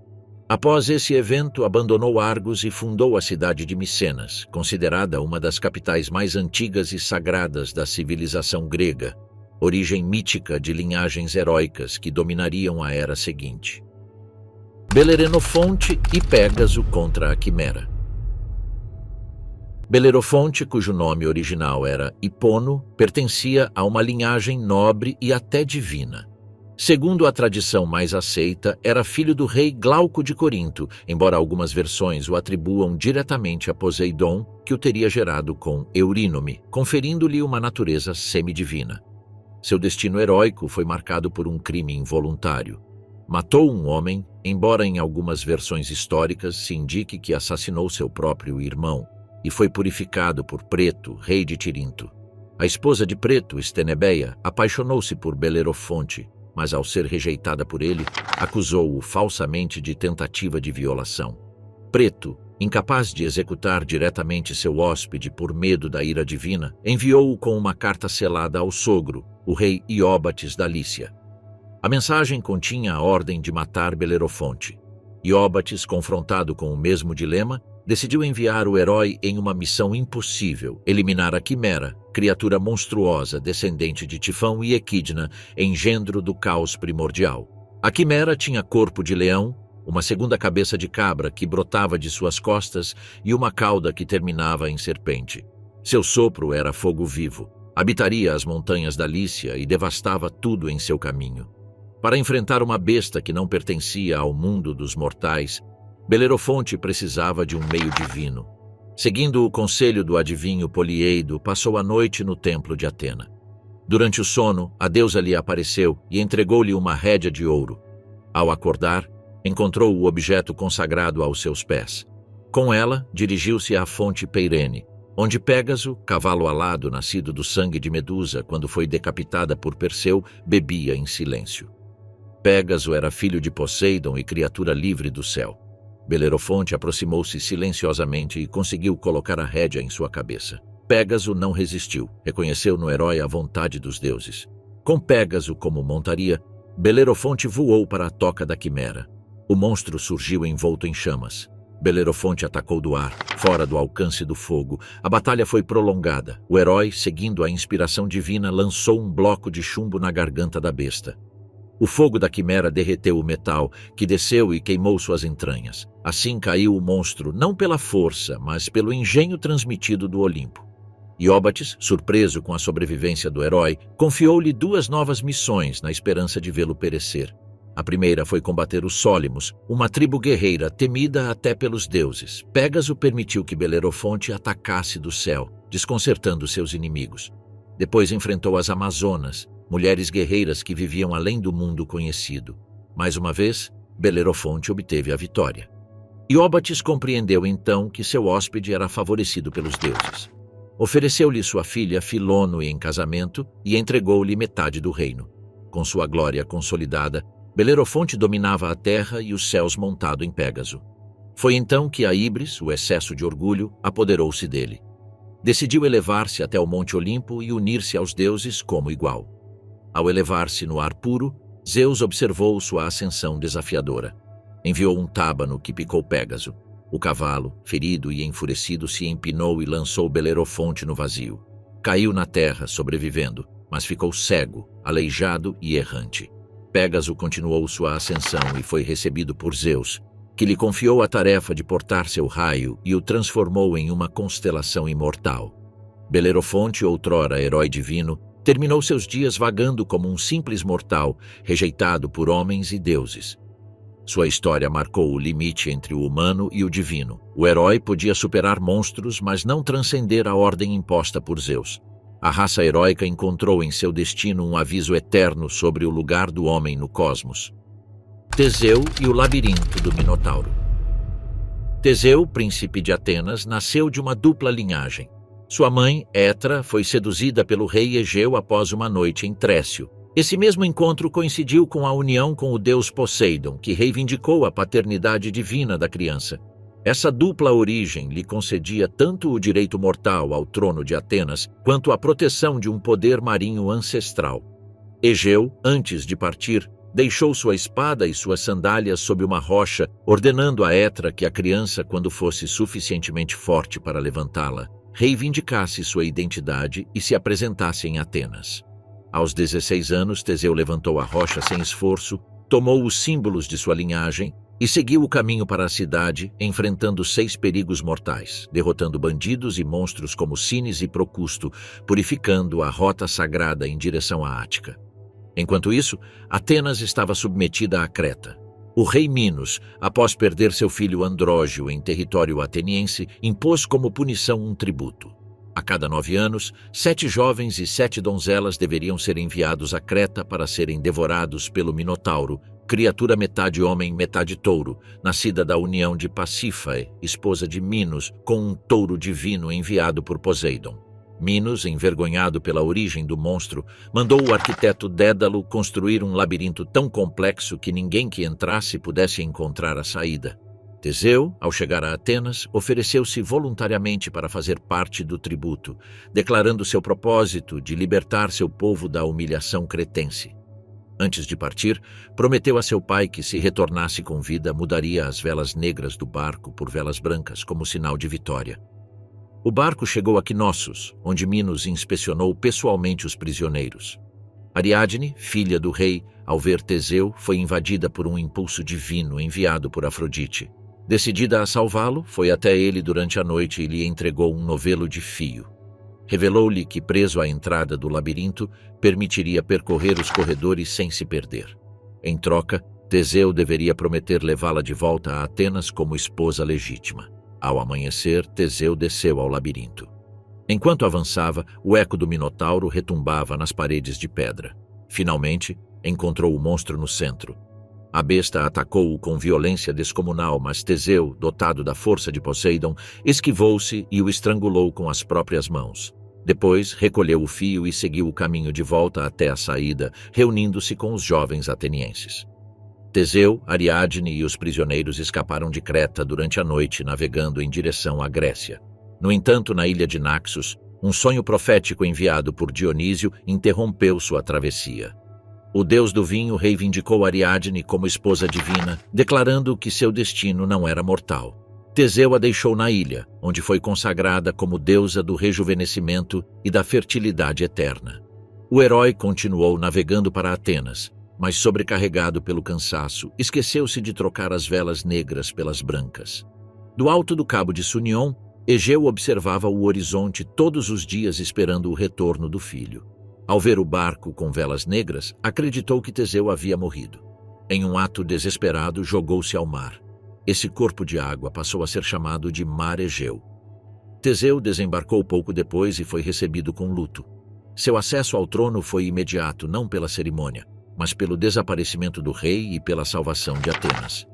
Após esse evento, abandonou Argos e fundou a cidade de Micenas, considerada uma das capitais mais antigas e sagradas da civilização grega, origem mítica de linhagens heróicas que dominariam a era seguinte. Belerofonte e Pégaso contra a Quimera. Belerofonte, cujo nome original era Hipono, pertencia a uma linhagem nobre e até divina. Segundo a tradição mais aceita, era filho do rei Glauco de Corinto, embora algumas versões o atribuam diretamente a Poseidon, que o teria gerado com Eurínome, conferindo-lhe uma natureza semidivina. Seu destino heróico foi marcado por um crime involuntário. Matou um homem, embora em algumas versões históricas se indique que assassinou seu próprio irmão, e foi purificado por Preto, rei de Tirinto. A esposa de Preto, Estenebeia, apaixonou-se por Belerofonte, mas ao ser rejeitada por ele, acusou-o falsamente de tentativa de violação. Preto, incapaz de executar diretamente seu hóspede por medo da ira divina, enviou-o com uma carta selada ao sogro, o rei Ióbates da Lícia. A mensagem continha a ordem de matar Belerofonte. Ióbates, confrontado com o mesmo dilema, decidiu enviar o herói em uma missão impossível, eliminar a Quimera, criatura monstruosa descendente de Tifão e Equidna, engendro do caos primordial. A quimera tinha corpo de leão, uma segunda cabeça de cabra que brotava de suas costas e uma cauda que terminava em serpente. Seu sopro era fogo vivo, habitaria as montanhas da Lícia e devastava tudo em seu caminho. Para enfrentar uma besta que não pertencia ao mundo dos mortais, Belerofonte precisava de um meio divino. Seguindo o conselho do adivinho Polieido, passou a noite no templo de Atena. Durante o sono, a deusa lhe apareceu e entregou-lhe uma rédea de ouro. Ao acordar, encontrou o objeto consagrado aos seus pés. Com ela, dirigiu-se à fonte Peirene, onde Pégaso, cavalo alado nascido do sangue de Medusa quando foi decapitada por Perseu, bebia em silêncio. Pégaso era filho de Poseidon e criatura livre do céu. Belerofonte aproximou-se silenciosamente e conseguiu colocar a rédea em sua cabeça. Pégaso não resistiu, reconheceu no herói a vontade dos deuses. Com Pégaso como montaria, Belerofonte voou para a toca da quimera. O monstro surgiu envolto em chamas. Belerofonte atacou do ar, fora do alcance do fogo. A batalha foi prolongada. O herói, seguindo a inspiração divina, lançou um bloco de chumbo na garganta da besta. O fogo da quimera derreteu o metal, que desceu e queimou suas entranhas. Assim caiu o monstro, não pela força, mas pelo engenho transmitido do Olimpo. Ióbates, surpreso com a sobrevivência do herói, confiou-lhe 2 novas missões na esperança de vê-lo perecer. A primeira foi combater os Sólimos, uma tribo guerreira temida até pelos deuses. Pégaso permitiu que Belerofonte atacasse do céu, desconcertando seus inimigos. Depois enfrentou as Amazonas, mulheres guerreiras que viviam além do mundo conhecido. Mais uma vez, Belerofonte obteve a vitória. Ióbates compreendeu então que seu hóspede era favorecido pelos deuses. Ofereceu-lhe sua filha Filono em casamento e entregou-lhe metade do reino. Com sua glória consolidada, Belerofonte dominava a terra e os céus montado em Pégaso. Foi então que a híbris, o excesso de orgulho, apoderou-se dele. Decidiu elevar-se até o Monte Olimpo e unir-se aos deuses como igual. Ao elevar-se no ar puro, Zeus observou sua ascensão desafiadora. Enviou um tábano que picou Pégaso. O cavalo, ferido e enfurecido, se empinou e lançou Belerofonte no vazio. Caiu na terra, sobrevivendo, mas ficou cego, aleijado e errante. Pégaso continuou sua ascensão e foi recebido por Zeus, que lhe confiou a tarefa de portar seu raio e o transformou em uma constelação imortal. Belerofonte, outrora herói divino, terminou seus dias vagando como um simples mortal, rejeitado por homens e deuses. Sua história marcou o limite entre o humano e o divino. O herói podia superar monstros, mas não transcender a ordem imposta por Zeus. A raça heróica encontrou em seu destino um aviso eterno sobre o lugar do homem no cosmos. Teseu e o labirinto do Minotauro. Teseu, príncipe de Atenas, nasceu de uma dupla linhagem. Sua mãe, Etra, foi seduzida pelo rei Egeu após uma noite em Trécio. Esse mesmo encontro coincidiu com a união com o deus Poseidon, que reivindicou a paternidade divina da criança. Essa dupla origem lhe concedia tanto o direito mortal ao trono de Atenas, quanto a proteção de um poder marinho ancestral. Egeu, antes de partir, deixou sua espada e suas sandálias sob uma rocha, ordenando a Etra que a criança, quando fosse suficientemente forte para levantá-la, reivindicasse sua identidade e se apresentasse em Atenas. Aos 16 anos, Teseu levantou a rocha sem esforço, tomou os símbolos de sua linhagem e seguiu o caminho para a cidade, enfrentando 6 perigos mortais, derrotando bandidos e monstros como Cines e Procusto, purificando a rota sagrada em direção à Ática. Enquanto isso, Atenas estava submetida a Creta. O rei Minos, após perder seu filho Andrógio em território ateniense, impôs como punição um tributo. A cada 9 anos, 7 jovens e 7 donzelas deveriam ser enviados a Creta para serem devorados pelo Minotauro, criatura metade homem, metade touro, nascida da união de Pasífae, esposa de Minos, com um touro divino enviado por Poseidon. Minos, envergonhado pela origem do monstro, mandou o arquiteto Dédalo construir um labirinto tão complexo que ninguém que entrasse pudesse encontrar a saída. Teseu, ao chegar a Atenas, ofereceu-se voluntariamente para fazer parte do tributo, declarando seu propósito de libertar seu povo da humilhação cretense. Antes de partir, prometeu a seu pai que, se retornasse com vida, mudaria as velas negras do barco por velas brancas como sinal de vitória. O barco chegou a Knossos, onde Minos inspecionou pessoalmente os prisioneiros. Ariadne, filha do rei, ao ver Teseu, foi invadida por um impulso divino enviado por Afrodite. Decidida a salvá-lo, foi até ele durante a noite e lhe entregou um novelo de fio. Revelou-lhe que, preso à entrada do labirinto, permitiria percorrer os corredores sem se perder. Em troca, Teseu deveria prometer levá-la de volta a Atenas como esposa legítima. Ao amanhecer, Teseu desceu ao labirinto. Enquanto avançava, o eco do Minotauro retumbava nas paredes de pedra. Finalmente, encontrou o monstro no centro. A besta atacou-o com violência descomunal, mas Teseu, dotado da força de Poseidon, esquivou-se e o estrangulou com as próprias mãos. Depois, recolheu o fio e seguiu o caminho de volta até a saída, reunindo-se com os jovens atenienses. Teseu, Ariadne e os prisioneiros escaparam de Creta durante a noite, navegando em direção à Grécia. No entanto, na ilha de Naxos, um sonho profético enviado por Dionísio interrompeu sua travessia. O deus do vinho reivindicou Ariadne como esposa divina, declarando que seu destino não era mortal. Teseu a deixou na ilha, onde foi consagrada como deusa do rejuvenescimento e da fertilidade eterna. O herói continuou navegando para Atenas, mas sobrecarregado pelo cansaço, esqueceu-se de trocar as velas negras pelas brancas. Do alto do cabo de Sunion, Egeu observava o horizonte todos os dias esperando o retorno do filho. Ao ver o barco com velas negras, acreditou que Teseu havia morrido. Em um ato desesperado, jogou-se ao mar. Esse corpo de água passou a ser chamado de Mar Egeu. Teseu desembarcou pouco depois e foi recebido com luto. Seu acesso ao trono foi imediato, não pela cerimônia, mas pelo desaparecimento do rei e pela salvação de Atenas.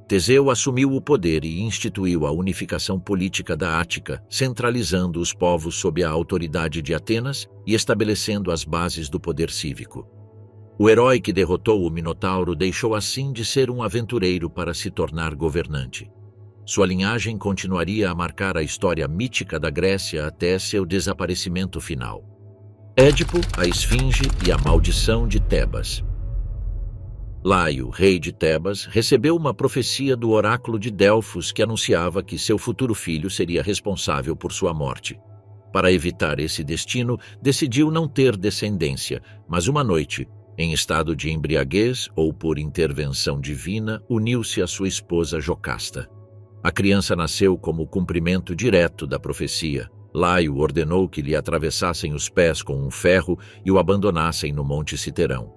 Teseu assumiu o poder e instituiu a unificação política da Ática, centralizando os povos sob a autoridade de Atenas e estabelecendo as bases do poder cívico. O herói que derrotou o Minotauro deixou assim de ser um aventureiro para se tornar governante. Sua linhagem continuaria a marcar a história mítica da Grécia até seu desaparecimento final. Édipo, a Esfinge e a maldição de Tebas. Laio, rei de Tebas, recebeu uma profecia do oráculo de Delfos que anunciava que seu futuro filho seria responsável por sua morte. Para evitar esse destino, decidiu não ter descendência, mas uma noite, em estado de embriaguez ou por intervenção divina, uniu-se à sua esposa Jocasta. A criança nasceu como cumprimento direto da profecia. Laio ordenou que lhe atravessassem os pés com um ferro e o abandonassem no Monte Citerão.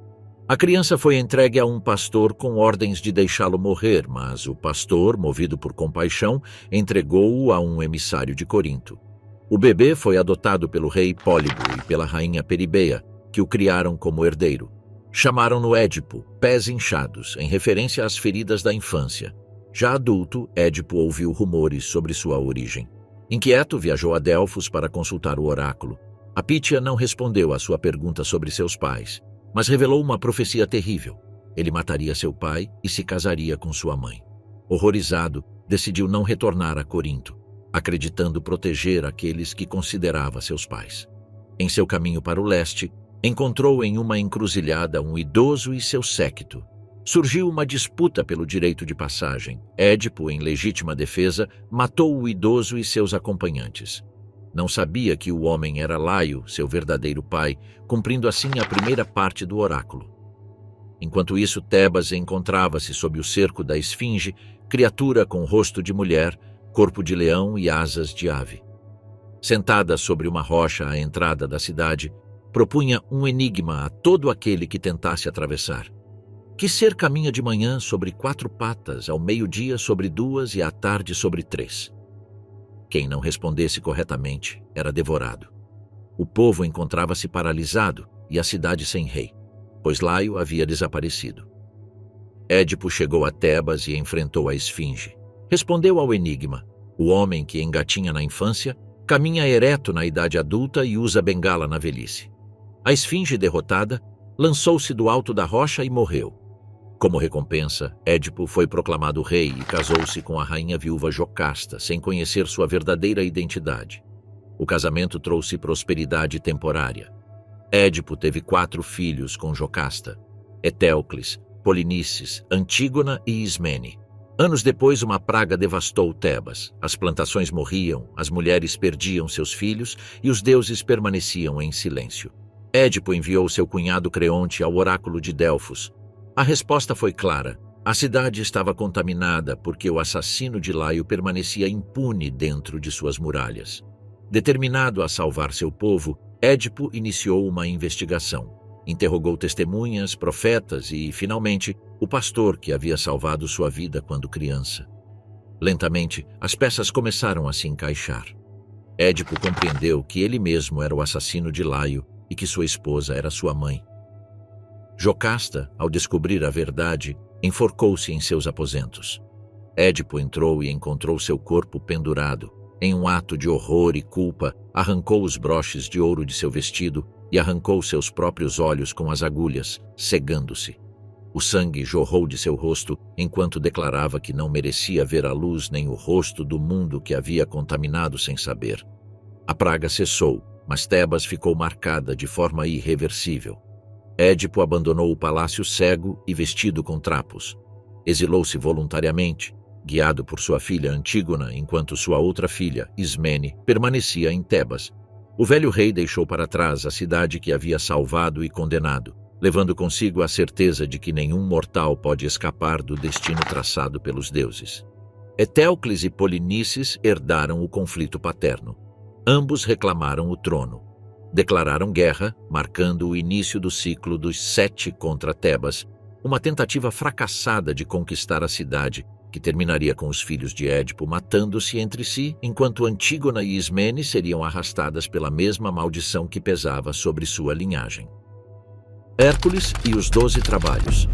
A criança foi entregue a um pastor com ordens de deixá-lo morrer, mas o pastor, movido por compaixão, entregou-o a um emissário de Corinto. O bebê foi adotado pelo rei Pólibo e pela rainha Peribeia, que o criaram como herdeiro. Chamaram-no Édipo, pés inchados, em referência às feridas da infância. Já adulto, Édipo ouviu rumores sobre sua origem. Inquieto, viajou a Delfos para consultar o oráculo. A Pítia não respondeu à sua pergunta sobre seus pais, mas revelou uma profecia terrível. Ele mataria seu pai e se casaria com sua mãe. Horrorizado, decidiu não retornar a Corinto, acreditando proteger aqueles que considerava seus pais. Em seu caminho para o leste, encontrou em uma encruzilhada um idoso e seu séquito. Surgiu uma disputa pelo direito de passagem. Édipo, em legítima defesa, matou o idoso e seus acompanhantes. Não sabia que o homem era Laio, seu verdadeiro pai, cumprindo assim a primeira parte do oráculo. Enquanto isso, Tebas encontrava-se sob o cerco da Esfinge, criatura com rosto de mulher, corpo de leão e asas de ave. Sentada sobre uma rocha à entrada da cidade, propunha um enigma a todo aquele que tentasse atravessar. Que ser caminha de manhã sobre 4 patas, ao meio-dia sobre 2 e à tarde sobre 3? Quem não respondesse corretamente era devorado. O povo encontrava-se paralisado e a cidade sem rei, pois Laio havia desaparecido. Édipo chegou a Tebas e enfrentou a Esfinge. Respondeu ao enigma: o homem que engatinha na infância, caminha ereto na idade adulta e usa bengala na velhice. A Esfinge, derrotada, lançou-se do alto da rocha e morreu. Como recompensa, Édipo foi proclamado rei e casou-se com a rainha viúva Jocasta, sem conhecer sua verdadeira identidade. O casamento trouxe prosperidade temporária. Édipo teve 4 filhos com Jocasta: Etéocles, Polinices, Antígona e Ismene. Anos depois, uma praga devastou Tebas. As plantações morriam, as mulheres perdiam seus filhos e os deuses permaneciam em silêncio. Édipo enviou seu cunhado Creonte ao oráculo de Delfos. A resposta foi clara. A cidade estava contaminada porque o assassino de Laio permanecia impune dentro de suas muralhas. Determinado a salvar seu povo, Édipo iniciou uma investigação. Interrogou testemunhas, profetas e, finalmente, o pastor que havia salvado sua vida quando criança. Lentamente, as peças começaram a se encaixar. Édipo compreendeu que ele mesmo era o assassino de Laio e que sua esposa era sua mãe. Jocasta, ao descobrir a verdade, enforcou-se em seus aposentos. Édipo entrou e encontrou seu corpo pendurado. Em um ato de horror e culpa, arrancou os broches de ouro de seu vestido e arrancou seus próprios olhos com as agulhas, cegando-se. O sangue jorrou de seu rosto enquanto declarava que não merecia ver a luz nem o rosto do mundo que havia contaminado sem saber. A praga cessou, mas Tebas ficou marcada de forma irreversível. Édipo abandonou o palácio cego e vestido com trapos. Exilou-se voluntariamente, guiado por sua filha Antígona, enquanto sua outra filha, Ismene, permanecia em Tebas. O velho rei deixou para trás a cidade que havia salvado e condenado, levando consigo a certeza de que nenhum mortal pode escapar do destino traçado pelos deuses. Etéocles e Polinices herdaram o conflito paterno. Ambos reclamaram o trono. Declararam guerra, marcando o início do ciclo dos 7 contra Tebas, uma tentativa fracassada de conquistar a cidade, que terminaria com os filhos de Édipo matando-se entre si, enquanto Antígona e Ismene seriam arrastadas pela mesma maldição que pesava sobre sua linhagem. Hércules e os 12 trabalhos.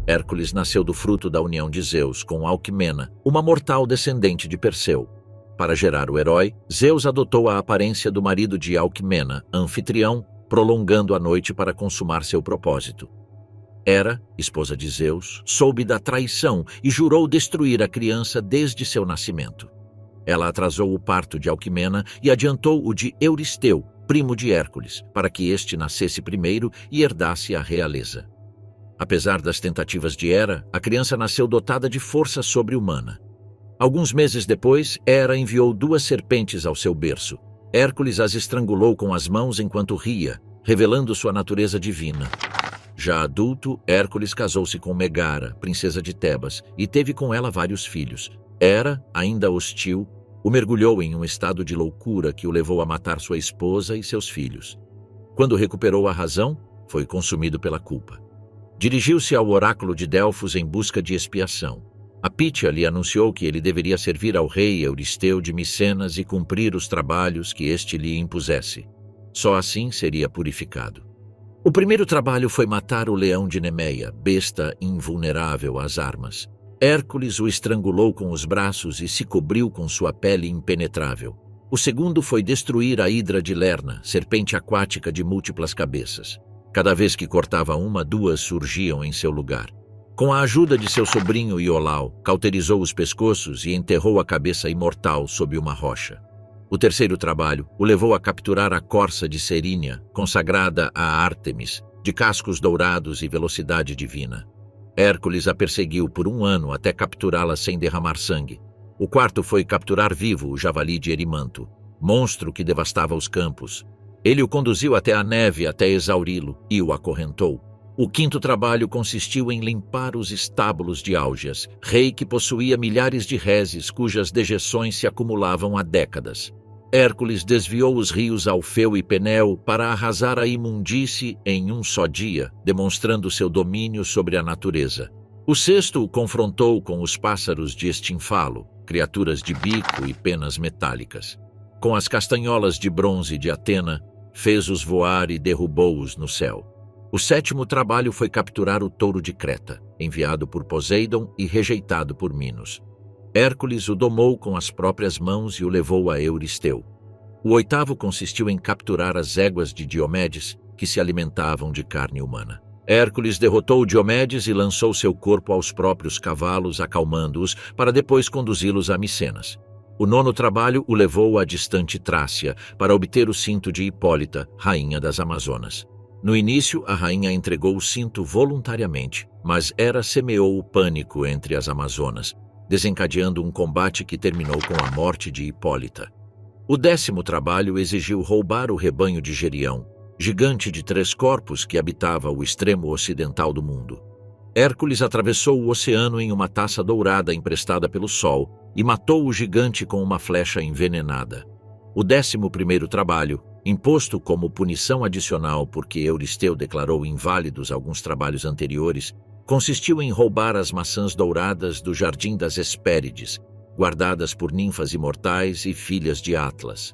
Hércules nasceu do fruto da união de Zeus com Alcmena, uma mortal descendente de Perseu. Para gerar o herói, Zeus adotou a aparência do marido de Alcmena, Anfitrião, prolongando a noite para consumar seu propósito. Hera, esposa de Zeus, soube da traição e jurou destruir a criança desde seu nascimento. Ela atrasou o parto de Alcmena e adiantou o de Euristeu, primo de Hércules, para que este nascesse primeiro e herdasse a realeza. Apesar das tentativas de Hera, a criança nasceu dotada de força sobre-humana. Alguns meses depois, Hera enviou 2 serpentes ao seu berço. Hércules as estrangulou com as mãos enquanto ria, revelando sua natureza divina. Já adulto, Hércules casou-se com Megara, princesa de Tebas, e teve com ela vários filhos. Hera, ainda hostil, o mergulhou em um estado de loucura que o levou a matar sua esposa e seus filhos. Quando recuperou a razão, foi consumido pela culpa. Dirigiu-se ao oráculo de Delfos em busca de expiação. A Pítia lhe anunciou que ele deveria servir ao rei Euristeu de Micenas e cumprir os trabalhos que este lhe impusesse. Só assim seria purificado. O primeiro trabalho foi matar o leão de Nemeia, besta invulnerável às armas. Hércules o estrangulou com os braços e se cobriu com sua pele impenetrável. O segundo foi destruir a hidra de Lerna, serpente aquática de múltiplas cabeças. Cada vez que cortava uma, 2 surgiam em seu lugar. Com a ajuda de seu sobrinho Iolau, cauterizou os pescoços e enterrou a cabeça imortal sob uma rocha. O terceiro trabalho o levou a capturar a corça de Serínia, consagrada a Ártemis, de cascos dourados e velocidade divina. Hércules a perseguiu por 1 ano até capturá-la sem derramar sangue. O quarto foi capturar vivo o javali de Erimanto, monstro que devastava os campos. Ele o conduziu até a neve até exauri-lo e o acorrentou. O quinto trabalho consistiu em limpar os estábulos de Álgias, rei que possuía milhares de reses cujas dejeções se acumulavam há décadas. Hércules desviou os rios Alfeu e Penel para arrasar a imundície em um só dia, demonstrando seu domínio sobre a natureza. O sexto o confrontou com os pássaros de Estinfalo, criaturas de bico e penas metálicas. Com as castanholas de bronze de Atena, fez-os voar e derrubou-os no céu. O sétimo trabalho foi capturar o touro de Creta, enviado por Poseidon e rejeitado por Minos. Hércules o domou com as próprias mãos e o levou a Euristeu. O oitavo consistiu em capturar as éguas de Diomedes, que se alimentavam de carne humana. Hércules derrotou Diomedes e lançou seu corpo aos próprios cavalos, acalmando-os, para depois conduzi-los a Micenas. O nono trabalho o levou à distante Trácia, para obter o cinto de Hipólita, rainha das Amazonas. No início, a rainha entregou o cinto voluntariamente, mas Hera semeou o pânico entre as amazonas, desencadeando um combate que terminou com a morte de Hipólita. O 10º trabalho exigiu roubar o rebanho de Gerião, gigante de 3 corpos que habitava o extremo ocidental do mundo. Hércules atravessou o oceano em uma taça dourada emprestada pelo Sol e matou o gigante com uma flecha envenenada. O 11º trabalho, imposto como punição adicional porque Euristeu declarou inválidos alguns trabalhos anteriores, consistiu em roubar as maçãs douradas do Jardim das Hespérides, guardadas por ninfas imortais e filhas de Atlas.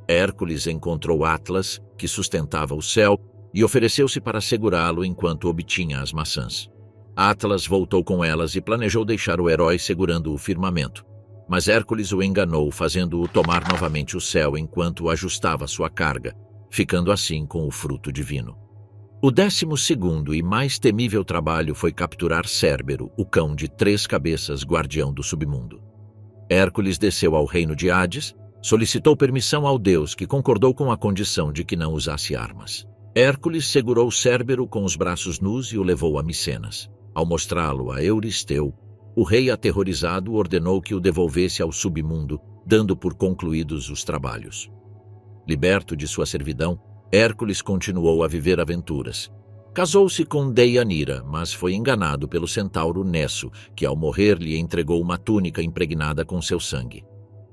Hércules encontrou Atlas, que sustentava o céu, e ofereceu-se para segurá-lo enquanto obtinha as maçãs. Atlas voltou com elas e planejou deixar o herói segurando o firmamento, mas Hércules o enganou, fazendo-o tomar novamente o céu enquanto ajustava sua carga, ficando assim com o fruto divino. O 12º e mais temível trabalho foi capturar Cérbero, o cão de 3 cabeças, guardião do submundo. Hércules desceu ao reino de Hades, solicitou permissão ao deus, que concordou com a condição de que não usasse armas. Hércules segurou Cérbero com os braços nus e o levou a Micenas. Ao mostrá-lo a Euristeu, o rei, aterrorizado, ordenou que o devolvesse ao submundo, dando por concluídos os trabalhos. Liberto de sua servidão, Hércules continuou a viver aventuras. Casou-se com Deianira, mas foi enganado pelo centauro Nesso, que ao morrer lhe entregou uma túnica impregnada com seu sangue.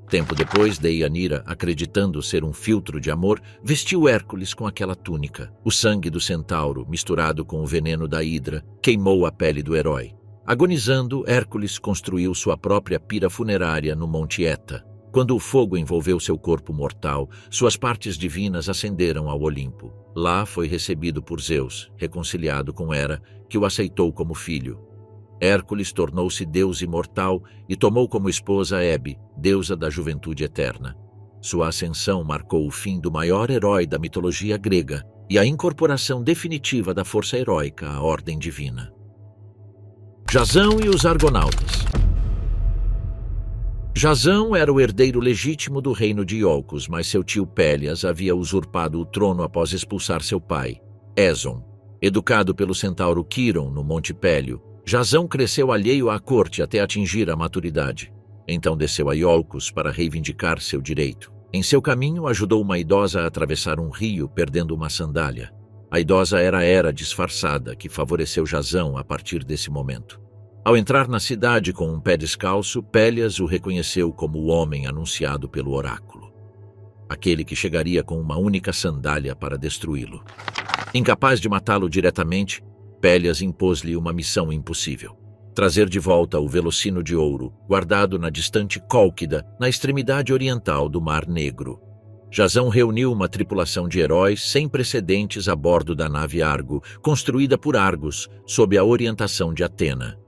Tempo depois, Deianira, acreditando ser um filtro de amor, vestiu Hércules com aquela túnica. O sangue do centauro, misturado com o veneno da hidra, queimou a pele do herói. Agonizando, Hércules construiu sua própria pira funerária no Monte Eta. Quando o fogo envolveu seu corpo mortal, suas partes divinas ascenderam ao Olimpo. Lá foi recebido por Zeus, reconciliado com Hera, que o aceitou como filho. Hércules tornou-se deus imortal e tomou como esposa Hebe, deusa da juventude eterna. Sua ascensão marcou o fim do maior herói da mitologia grega e a incorporação definitiva da força heróica à ordem divina. Jasão e os Argonautas. Jasão era o herdeiro legítimo do reino de Iolcos, mas seu tio Pélias havia usurpado o trono após expulsar seu pai, Éson. Educado pelo centauro Quiron no Monte Pélio, Jasão cresceu alheio à corte até atingir a maturidade. Então desceu a Iolcos para reivindicar seu direito. Em seu caminho, ajudou uma idosa a atravessar um rio, perdendo uma sandália. A idosa era Hera disfarçada, que favoreceu Jasão a partir desse momento. Ao entrar na cidade com um pé descalço, Pélias o reconheceu como o homem anunciado pelo oráculo. Aquele que chegaria com uma única sandália para destruí-lo. Incapaz de matá-lo diretamente, Pélias impôs-lhe uma missão impossível: trazer de volta o velocino de ouro, guardado na distante Cólquida, na extremidade oriental do Mar Negro. Jasão reuniu uma tripulação de heróis sem precedentes a bordo da nave Argo, construída por Argos, sob a orientação de Atena.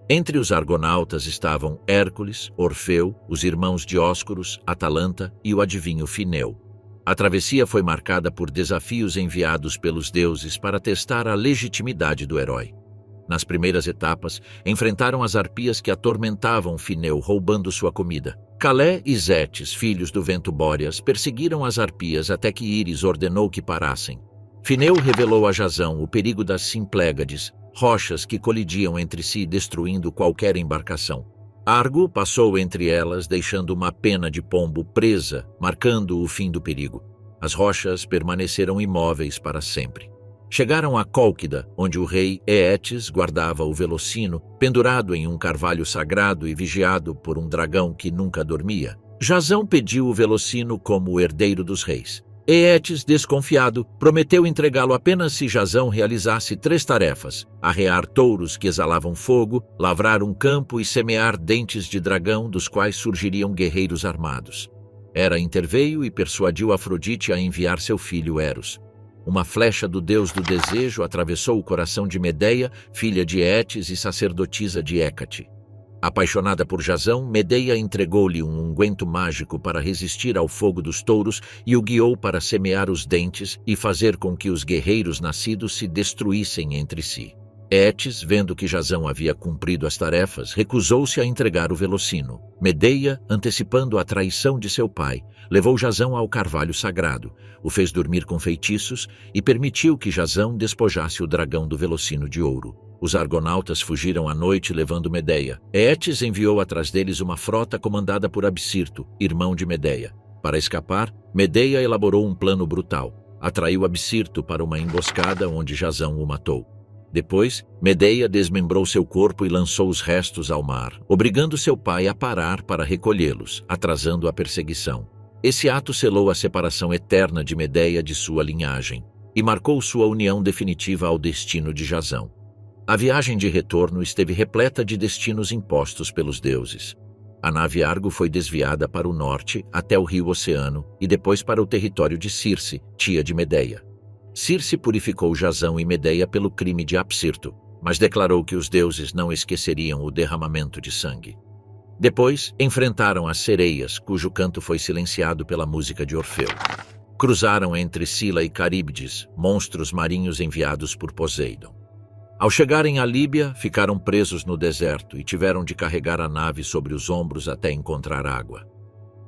Entre os argonautas estavam Hércules, Orfeu, os irmãos Dióscuros, Atalanta e o adivinho Fineu. A travessia foi marcada por desafios enviados pelos deuses para testar a legitimidade do herói. Nas primeiras etapas, enfrentaram as arpias que atormentavam Fineu, roubando sua comida. Calé e Zetes, filhos do vento Bóreas, perseguiram as arpias até que Íris ordenou que parassem. Fineu revelou a Jasão o perigo das Simplégades, rochas que colidiam entre si, destruindo qualquer embarcação. Argo passou entre elas, deixando uma pena de pombo presa, marcando o fim do perigo. As rochas permaneceram imóveis para sempre. Chegaram a Cólquida, onde o rei Eetes guardava o velocino, pendurado em um carvalho sagrado e vigiado por um dragão que nunca dormia. Jasão pediu o velocino como o herdeiro dos reis. Eetes, desconfiado, prometeu entregá-lo apenas se Jasão realizasse 3 tarefas: arrear touros que exalavam fogo, lavrar um campo e semear dentes de dragão dos quais surgiriam guerreiros armados. Hera interveio e persuadiu Afrodite a enviar seu filho Eros. Uma flecha do deus do desejo atravessou o coração de Medeia, filha de Eetes e sacerdotisa de Hécate. Apaixonada por Jasão, Medeia entregou-lhe um unguento mágico para resistir ao fogo dos touros e o guiou para semear os dentes e fazer com que os guerreiros nascidos se destruíssem entre si. Eetes, vendo que Jasão havia cumprido as tarefas, recusou-se a entregar o velocino. Medeia, antecipando a traição de seu pai, levou Jasão ao carvalho sagrado, o fez dormir com feitiços e permitiu que Jasão despojasse o dragão do velocino de ouro. Os argonautas fugiram à noite levando Medeia. Eetes enviou atrás deles uma frota comandada por Absirto, irmão de Medeia. Para escapar, Medeia elaborou um plano brutal. Atraiu Absirto para uma emboscada onde Jasão o matou. Depois, Medeia desmembrou seu corpo e lançou os restos ao mar, obrigando seu pai a parar para recolhê-los, atrasando a perseguição. Esse ato selou a separação eterna de Medeia de sua linhagem e marcou sua união definitiva ao destino de Jasão. A viagem de retorno esteve repleta de destinos impostos pelos deuses. A nave Argo foi desviada para o norte até o rio Oceano e depois para o território de Circe, tia de Medeia. Circe purificou Jasão e Medeia pelo crime de Absirto, mas declarou que os deuses não esqueceriam o derramamento de sangue. Depois, enfrentaram as sereias, cujo canto foi silenciado pela música de Orfeu. Cruzaram entre Sila e Caríbdes, monstros marinhos enviados por Poseidon. Ao chegarem à Líbia, ficaram presos no deserto e tiveram de carregar a nave sobre os ombros até encontrar água.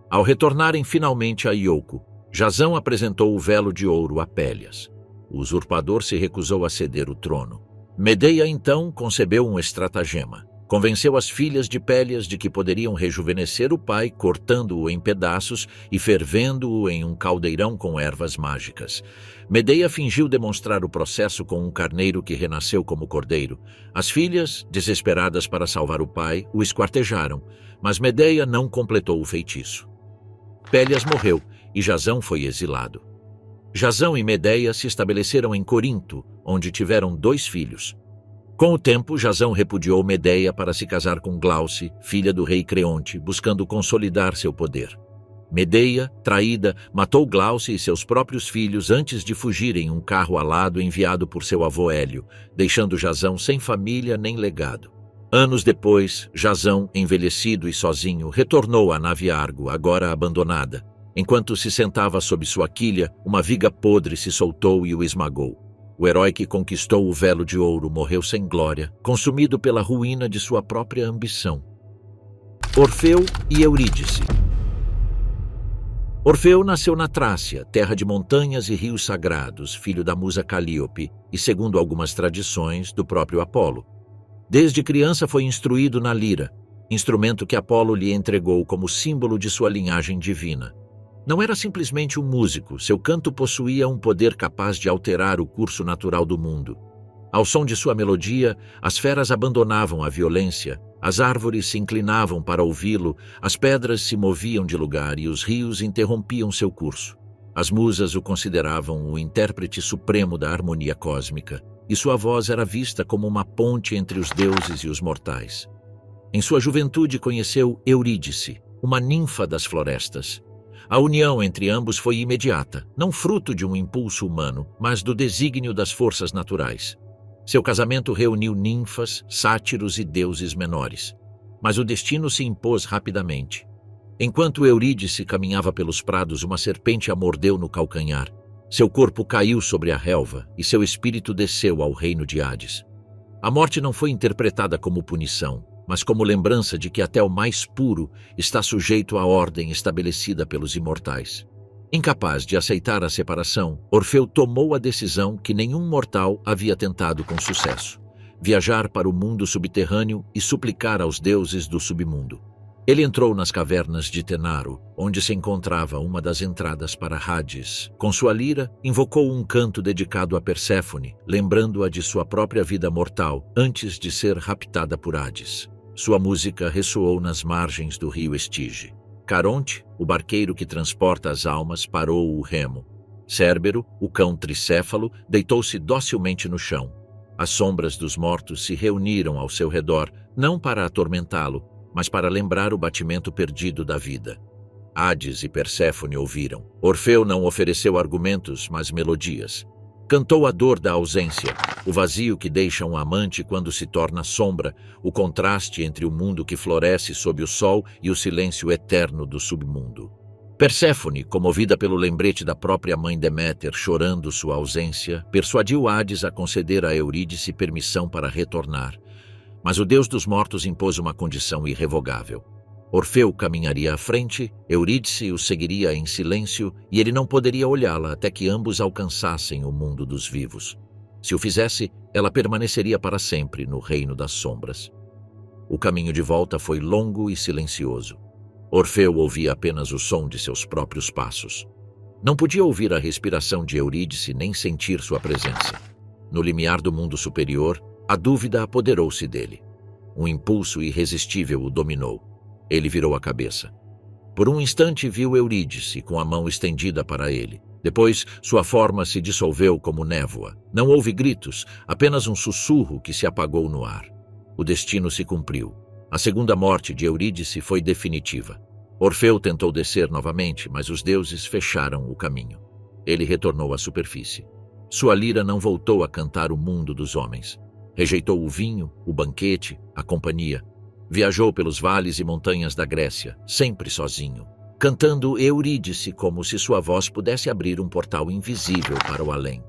Ao retornarem finalmente a Ioco, Jasão apresentou o velo de ouro a Pélias. O usurpador se recusou a ceder o trono. Medeia, então, concebeu um estratagema. Convenceu as filhas de Pélias de que poderiam rejuvenescer o pai cortando-o em pedaços e fervendo-o em um caldeirão com ervas mágicas. Medeia fingiu demonstrar o processo com um carneiro que renasceu como cordeiro. As filhas, desesperadas para salvar o pai, o esquartejaram, mas Medeia não completou o feitiço. Pélias morreu e Jasão foi exilado. Jasão e Medeia se estabeleceram em Corinto, onde tiveram 2 filhos. Com o tempo, Jasão repudiou Medeia para se casar com Glauce, filha do rei Creonte, buscando consolidar seu poder. Medeia, traída, matou Glauce e seus próprios filhos antes de fugir em um carro alado enviado por seu avô Hélio, deixando Jasão sem família nem legado. Anos depois, Jasão, envelhecido e sozinho, retornou à nave Argo, agora abandonada. Enquanto se sentava sob sua quilha, uma viga podre se soltou e o esmagou. O herói que conquistou o velo de ouro morreu sem glória, consumido pela ruína de sua própria ambição. Orfeu e Eurídice. Orfeu nasceu na Trácia, terra de montanhas e rios sagrados, filho da musa Calíope e, segundo algumas tradições, do próprio Apolo. Desde criança foi instruído na lira, instrumento que Apolo lhe entregou como símbolo de sua linhagem divina. Não era simplesmente um músico, seu canto possuía um poder capaz de alterar o curso natural do mundo. Ao som de sua melodia, as feras abandonavam a violência, as árvores se inclinavam para ouvi-lo, as pedras se moviam de lugar e os rios interrompiam seu curso. As musas o consideravam o intérprete supremo da harmonia cósmica, e sua voz era vista como uma ponte entre os deuses e os mortais. Em sua juventude conheceu Eurídice, uma ninfa das florestas. A união entre ambos foi imediata, não fruto de um impulso humano, mas do desígnio das forças naturais. Seu casamento reuniu ninfas, sátiros e deuses menores. Mas o destino se impôs rapidamente. Enquanto Eurídice caminhava pelos prados, uma serpente a mordeu no calcanhar. Seu corpo caiu sobre a relva e seu espírito desceu ao reino de Hades. A morte não foi interpretada como punição, mas como lembrança de que até o mais puro está sujeito à ordem estabelecida pelos imortais. Incapaz de aceitar a separação, Orfeu tomou a decisão que nenhum mortal havia tentado com sucesso: viajar para o mundo subterrâneo e suplicar aos deuses do submundo. Ele entrou nas cavernas de Tenaro, onde se encontrava uma das entradas para Hades. Com sua lira, invocou um canto dedicado a Perséfone, lembrando-a de sua própria vida mortal antes de ser raptada por Hades. Sua música ressoou nas margens do rio Estige. Caronte, o barqueiro que transporta as almas, parou o remo. Cérbero, o cão tricéfalo, deitou-se docilmente no chão. As sombras dos mortos se reuniram ao seu redor, não para atormentá-lo, mas para lembrar o batimento perdido da vida. Hades e Perséfone ouviram. Orfeu não ofereceu argumentos, mas melodias. Cantou a dor da ausência, o vazio que deixa um amante quando se torna sombra, o contraste entre o mundo que floresce sob o sol e o silêncio eterno do submundo. Perséfone, comovida pelo lembrete da própria mãe Deméter chorando sua ausência, persuadiu Hades a conceder a Eurídice permissão para retornar. Mas o deus dos mortos impôs uma condição irrevogável. Orfeu caminharia à frente, Eurídice o seguiria em silêncio e ele não poderia olhá-la até que ambos alcançassem o mundo dos vivos. Se o fizesse, ela permaneceria para sempre no reino das sombras. O caminho de volta foi longo e silencioso. Orfeu ouvia apenas o som de seus próprios passos. Não podia ouvir a respiração de Eurídice nem sentir sua presença. No limiar do mundo superior, a dúvida apoderou-se dele. Um impulso irresistível o dominou. Ele virou a cabeça. Por um instante viu Eurídice com a mão estendida para ele. Depois, sua forma se dissolveu como névoa. Não houve gritos, apenas um sussurro que se apagou no ar. O destino se cumpriu. A segunda morte de Eurídice foi definitiva. Orfeu tentou descer novamente, mas os deuses fecharam o caminho. Ele retornou à superfície. Sua lira não voltou a cantar o mundo dos homens. Rejeitou o vinho, o banquete, a companhia. Viajou pelos vales e montanhas da Grécia, sempre sozinho, cantando Eurídice como se sua voz pudesse abrir um portal invisível para o além.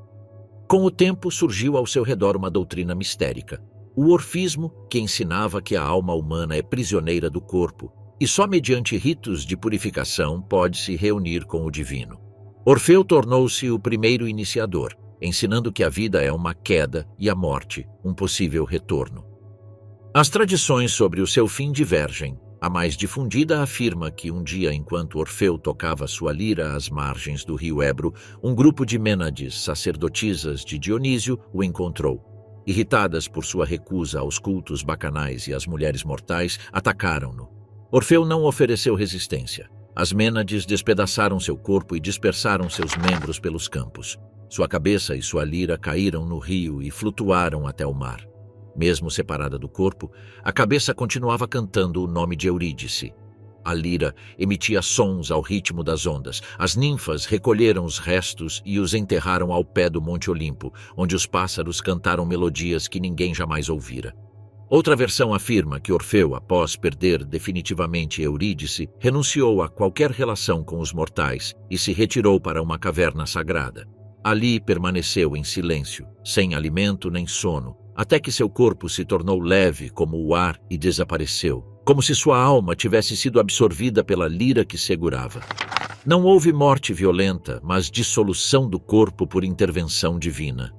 Com o tempo surgiu ao seu redor uma doutrina mistérica. O orfismo, que ensinava que a alma humana é prisioneira do corpo e só mediante ritos de purificação pode se reunir com o divino. Orfeu tornou-se o primeiro iniciador, ensinando que a vida é uma queda e a morte um possível retorno. As tradições sobre o seu fim divergem. A mais difundida afirma que um dia, enquanto Orfeu tocava sua lira às margens do rio Ebro, um grupo de Mênades, sacerdotisas de Dionísio, o encontrou. Irritadas por sua recusa aos cultos bacanais e às mulheres mortais, atacaram-no. Orfeu não ofereceu resistência. As Mênades despedaçaram seu corpo e dispersaram seus membros pelos campos. Sua cabeça e sua lira caíram no rio e flutuaram até o mar. Mesmo separada do corpo, a cabeça continuava cantando o nome de Eurídice. A lira emitia sons ao ritmo das ondas. As ninfas recolheram os restos e os enterraram ao pé do Monte Olimpo, onde os pássaros cantaram melodias que ninguém jamais ouvira. Outra versão afirma que Orfeu, após perder definitivamente Eurídice, renunciou a qualquer relação com os mortais e se retirou para uma caverna sagrada. Ali permaneceu em silêncio, sem alimento nem sono, até que seu corpo se tornou leve como o ar e desapareceu, como se sua alma tivesse sido absorvida pela lira que segurava. Não houve morte violenta, mas dissolução do corpo por intervenção divina.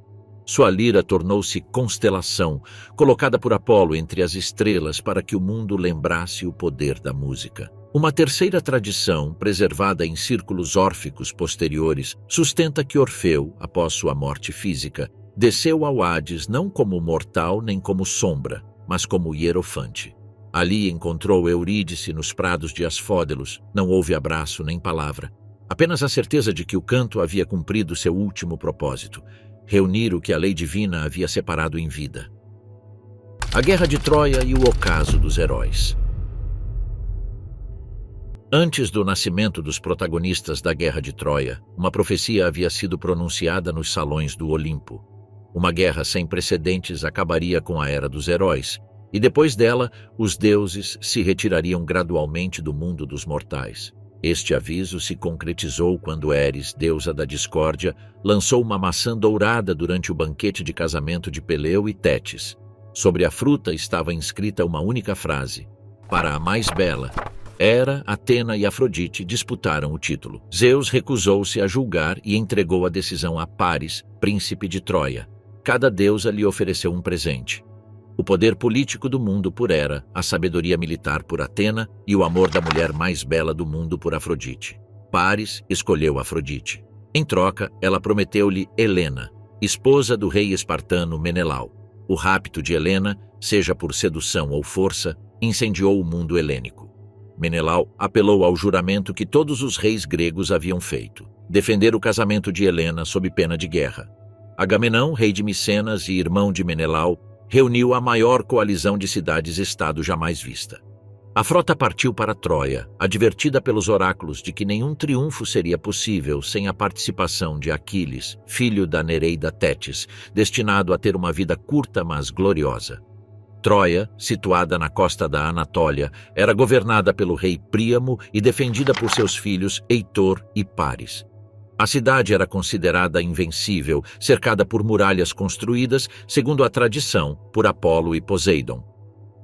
Sua lira tornou-se constelação, colocada por Apolo entre as estrelas para que o mundo lembrasse o poder da música. Uma terceira tradição, preservada em círculos órficos posteriores, sustenta que Orfeu, após sua morte física, desceu ao Hades não como mortal nem como sombra, mas como hierofante. Ali encontrou Eurídice nos prados de Asfódelos. Não houve abraço nem palavra. Apenas a certeza de que o canto havia cumprido seu último propósito, reunir o que a lei divina havia separado em vida. A Guerra de Troia e o ocaso dos heróis. Antes do nascimento dos protagonistas da Guerra de Troia, uma profecia havia sido pronunciada nos salões do Olimpo. Uma guerra sem precedentes acabaria com a Era dos Heróis, e depois dela, os deuses se retirariam gradualmente do mundo dos mortais. Este aviso se concretizou quando Eris, deusa da discórdia, lançou uma maçã dourada durante o banquete de casamento de Peleu e Tétis. Sobre a fruta estava inscrita uma única frase: para a mais bela. Hera, Atena e Afrodite disputaram o título. Zeus recusou-se a julgar e entregou a decisão a Paris, príncipe de Troia. Cada deusa lhe ofereceu um presente: o poder político do mundo por Hera, a sabedoria militar por Atena e o amor da mulher mais bela do mundo por Afrodite. Paris escolheu Afrodite. Em troca, ela prometeu-lhe Helena, esposa do rei espartano Menelau. O rapto de Helena, seja por sedução ou força, incendiou o mundo helênico. Menelau apelou ao juramento que todos os reis gregos haviam feito: defender o casamento de Helena sob pena de guerra. Agamenão, rei de Micenas e irmão de Menelau, reuniu a maior coalizão de cidades-estado jamais vista. A frota partiu para Troia, advertida pelos oráculos de que nenhum triunfo seria possível sem a participação de Aquiles, filho da Nereida Tétis, destinado a ter uma vida curta mas gloriosa. Troia, situada na costa da Anatólia, era governada pelo rei Príamo e defendida por seus filhos Heitor e Paris. A cidade era considerada invencível, cercada por muralhas construídas, segundo a tradição, por Apolo e Poseidon.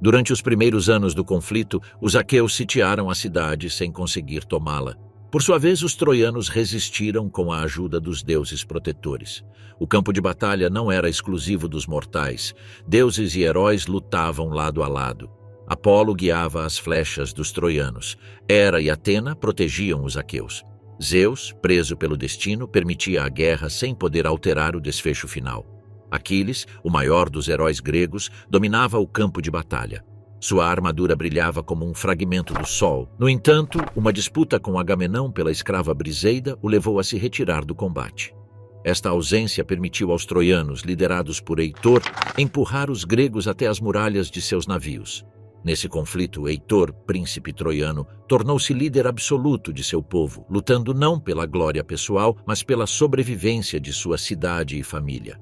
Durante os primeiros anos do conflito, os aqueus sitiaram a cidade sem conseguir tomá-la. Por sua vez, os troianos resistiram com a ajuda dos deuses protetores. O campo de batalha não era exclusivo dos mortais. Deuses e heróis lutavam lado a lado. Apolo guiava as flechas dos troianos. Hera e Atena protegiam os aqueus. Zeus, preso pelo destino, permitia a guerra sem poder alterar o desfecho final. Aquiles, o maior dos heróis gregos, dominava o campo de batalha. Sua armadura brilhava como um fragmento do sol. No entanto, uma disputa com Agamenão pela escrava Briseida o levou a se retirar do combate. Esta ausência permitiu aos troianos, liderados por Heitor, empurrar os gregos até as muralhas de seus navios. Nesse conflito, Heitor, príncipe troiano, tornou-se líder absoluto de seu povo, lutando não pela glória pessoal, mas pela sobrevivência de sua cidade e família.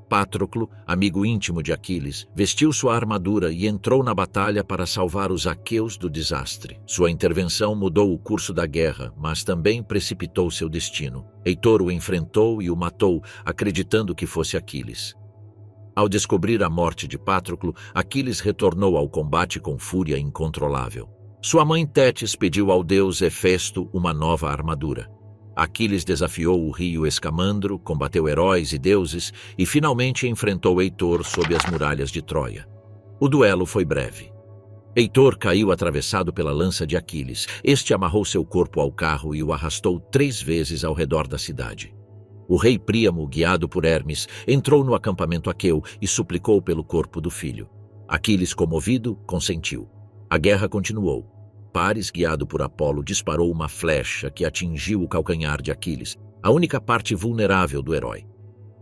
Patroclo, amigo íntimo de Aquiles, vestiu sua armadura e entrou na batalha para salvar os aqueus do desastre. Sua intervenção mudou o curso da guerra, mas também precipitou seu destino. Heitor o enfrentou e o matou, acreditando que fosse Aquiles. Ao descobrir a morte de Patroclo, Aquiles retornou ao combate com fúria incontrolável. Sua mãe Tétis pediu ao deus Hefesto uma nova armadura. Aquiles desafiou o rio Escamandro, combateu heróis e deuses e finalmente enfrentou Heitor sob as muralhas de Troia. O duelo foi breve. Heitor caiu atravessado pela lança de Aquiles. Este amarrou seu corpo ao carro e o arrastou 3 vezes ao redor da cidade. O rei Príamo, guiado por Hermes, entrou no acampamento aqueu e suplicou pelo corpo do filho. Aquiles, comovido, consentiu. A guerra continuou. Paris, guiado por Apolo, disparou uma flecha que atingiu o calcanhar de Aquiles, a única parte vulnerável do herói.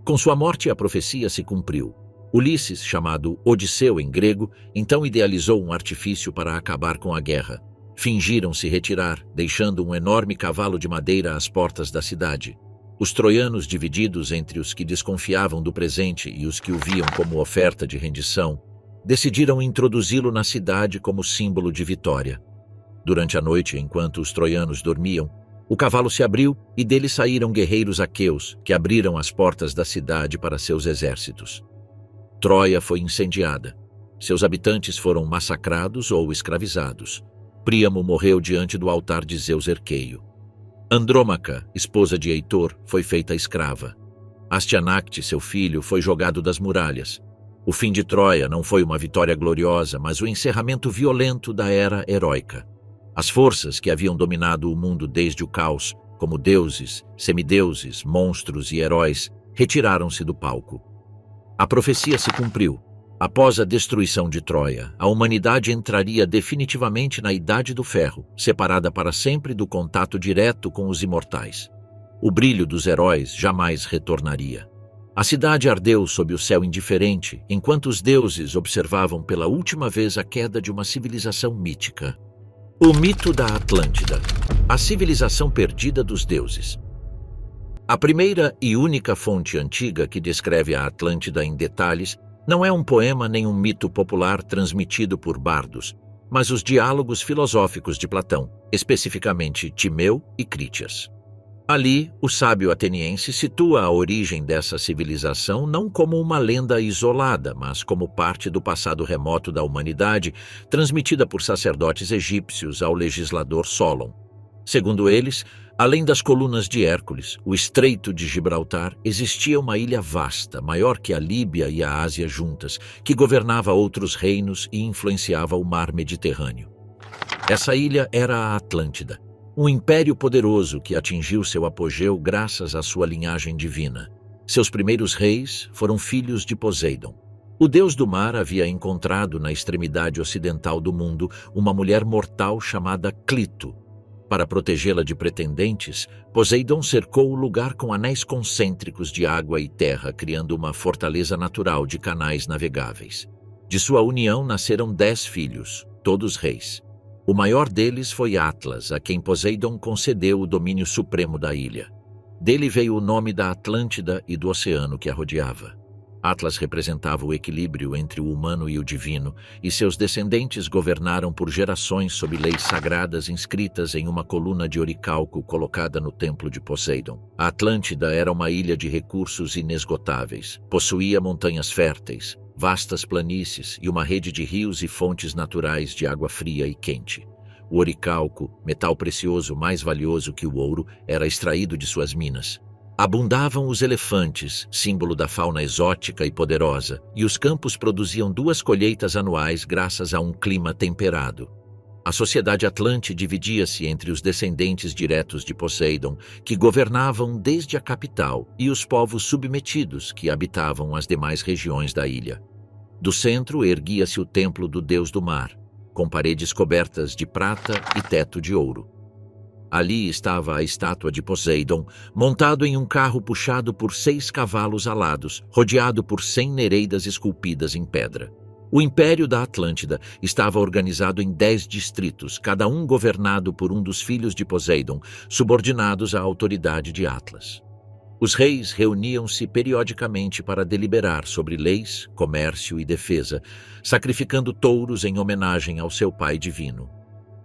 Com sua morte, a profecia se cumpriu. Ulisses, chamado Odisseu em grego, então idealizou um artifício para acabar com a guerra. Fingiram se retirar, deixando um enorme cavalo de madeira às portas da cidade. Os troianos, divididos entre os que desconfiavam do presente e os que o viam como oferta de rendição, decidiram introduzi-lo na cidade como símbolo de vitória. Durante a noite, enquanto os troianos dormiam, o cavalo se abriu e dele saíram guerreiros aqueus, que abriram as portas da cidade para seus exércitos. Troia foi incendiada. Seus habitantes foram massacrados ou escravizados. Príamo morreu diante do altar de Zeus Erqueio. Andrômaca, esposa de Heitor, foi feita escrava. Astianacte, seu filho, foi jogado das muralhas. O fim de Troia não foi uma vitória gloriosa, mas o encerramento violento da era heróica. As forças que haviam dominado o mundo desde o caos, como deuses, semideuses, monstros e heróis, retiraram-se do palco. A profecia se cumpriu. Após a destruição de Troia, a humanidade entraria definitivamente na Idade do Ferro, separada para sempre do contato direto com os imortais. O brilho dos heróis jamais retornaria. A cidade ardeu sob o céu indiferente, enquanto os deuses observavam pela última vez a queda de uma civilização mítica. O mito da Atlântida, a civilização perdida dos deuses. A primeira e única fonte antiga que descreve a Atlântida em detalhes não é um poema nem um mito popular transmitido por bardos, mas os diálogos filosóficos de Platão, especificamente Timeu e Crítias. Ali, o sábio ateniense situa a origem dessa civilização não como uma lenda isolada, mas como parte do passado remoto da humanidade, transmitida por sacerdotes egípcios ao legislador Solon. Segundo eles, além das colunas de Hércules, o Estreito de Gibraltar, existia uma ilha vasta, maior que a Líbia e a Ásia juntas, que governava outros reinos e influenciava o mar Mediterrâneo. Essa ilha era a Atlântida, um império poderoso que atingiu seu apogeu graças à sua linhagem divina. Seus primeiros reis foram filhos de Poseidon. O deus do mar havia encontrado na extremidade ocidental do mundo uma mulher mortal chamada Clito. Para protegê-la de pretendentes, Poseidon cercou o lugar com anéis concêntricos de água e terra, criando uma fortaleza natural de canais navegáveis. De sua união nasceram 10 filhos, todos reis. O maior deles foi Atlas, a quem Poseidon concedeu o domínio supremo da ilha. Dele veio o nome da Atlântida e do oceano que a rodeava. Atlas representava o equilíbrio entre o humano e o divino, e seus descendentes governaram por gerações sob leis sagradas inscritas em uma coluna de oricalco colocada no templo de Poseidon. A Atlântida era uma ilha de recursos inesgotáveis. Possuía montanhas férteis, vastas planícies e uma rede de rios e fontes naturais de água fria e quente. O oricalco, metal precioso mais valioso que o ouro, era extraído de suas minas. Abundavam os elefantes, símbolo da fauna exótica e poderosa, e os campos produziam 2 colheitas anuais graças a um clima temperado. A sociedade atlante dividia-se entre os descendentes diretos de Poseidon, que governavam desde a capital, e os povos submetidos, que habitavam as demais regiões da ilha. Do centro erguia-se o templo do deus do mar, com paredes cobertas de prata e teto de ouro. Ali estava a estátua de Poseidon, montado em um carro puxado por 6 cavalos alados, rodeado por 100 nereidas esculpidas em pedra. O Império da Atlântida estava organizado em 10 distritos, cada um governado por um dos filhos de Poseidon, subordinados à autoridade de Atlas. Os reis reuniam-se periodicamente para deliberar sobre leis, comércio e defesa, sacrificando touros em homenagem ao seu pai divino.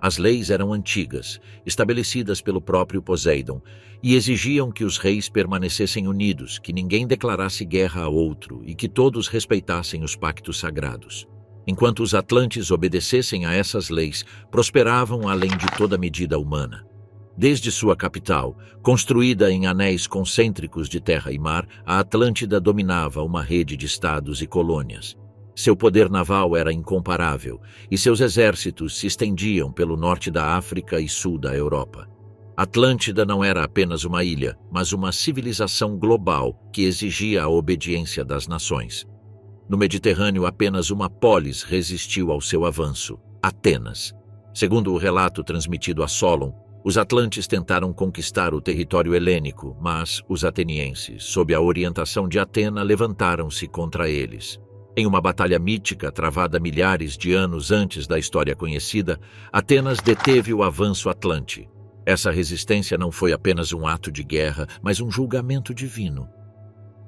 As leis eram antigas, estabelecidas pelo próprio Poseidon, e exigiam que os reis permanecessem unidos, que ninguém declarasse guerra a outro e que todos respeitassem os pactos sagrados. Enquanto os atlantes obedecessem a essas leis, prosperavam além de toda medida humana. Desde sua capital, construída em anéis concêntricos de terra e mar, a Atlântida dominava uma rede de estados e colônias. Seu poder naval era incomparável, e seus exércitos se estendiam pelo norte da África e sul da Europa. Atlântida não era apenas uma ilha, mas uma civilização global que exigia a obediência das nações. No Mediterrâneo, apenas uma polis resistiu ao seu avanço: Atenas. Segundo o relato transmitido a Solon, os atlantes tentaram conquistar o território helênico, mas os atenienses, sob a orientação de Atena, levantaram-se contra eles. Em uma batalha mítica travada milhares de anos antes da história conhecida, Atenas deteve o avanço atlante. Essa resistência não foi apenas um ato de guerra, mas um julgamento divino.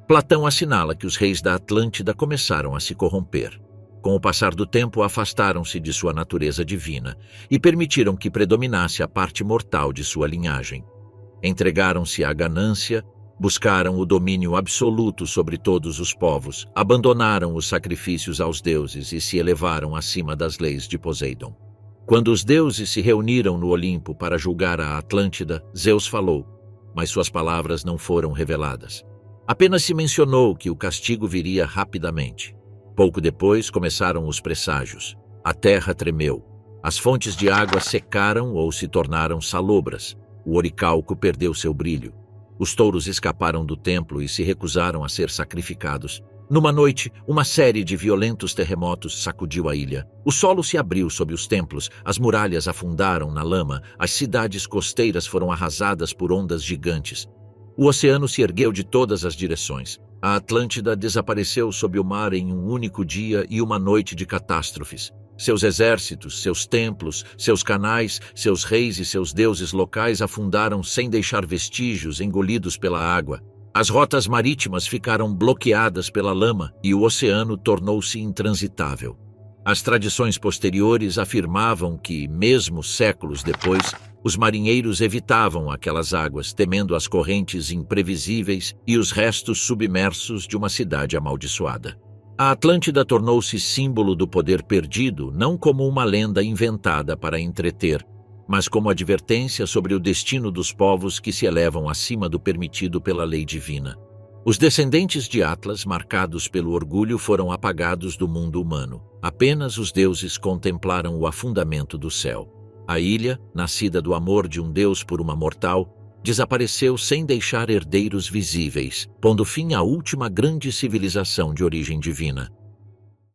Platão assinala que os reis da Atlântida começaram a se corromper. Com o passar do tempo, afastaram-se de sua natureza divina e permitiram que predominasse a parte mortal de sua linhagem. Entregaram-se à ganância, buscaram o domínio absoluto sobre todos os povos, abandonaram os sacrifícios aos deuses e se elevaram acima das leis de Poseidon. Quando os deuses se reuniram no Olimpo para julgar a Atlântida, Zeus falou, mas suas palavras não foram reveladas. Apenas se mencionou que o castigo viria rapidamente. Pouco depois começaram os presságios. A terra tremeu. As fontes de água secaram ou se tornaram salobras. O oricalco perdeu seu brilho. Os touros escaparam do templo e se recusaram a ser sacrificados. Numa noite, uma série de violentos terremotos sacudiu a ilha. O solo se abriu sob os templos, as muralhas afundaram na lama, as cidades costeiras foram arrasadas por ondas gigantes. O oceano se ergueu de todas as direções. A Atlântida desapareceu sob o mar em um único dia e uma noite de catástrofes. Seus exércitos, seus templos, seus canais, seus reis e seus deuses locais afundaram sem deixar vestígios, engolidos pela água. As rotas marítimas ficaram bloqueadas pela lama e o oceano tornou-se intransitável. As tradições posteriores afirmavam que, mesmo séculos depois, os marinheiros evitavam aquelas águas, temendo as correntes imprevisíveis e os restos submersos de uma cidade amaldiçoada. A Atlântida tornou-se símbolo do poder perdido, não como uma lenda inventada para entreter, mas como advertência sobre o destino dos povos que se elevam acima do permitido pela lei divina. Os descendentes de Atlas, marcados pelo orgulho, foram apagados do mundo humano. Apenas os deuses contemplaram o afundamento do céu. A ilha, nascida do amor de um deus por uma mortal, desapareceu sem deixar herdeiros visíveis, pondo fim à última grande civilização de origem divina.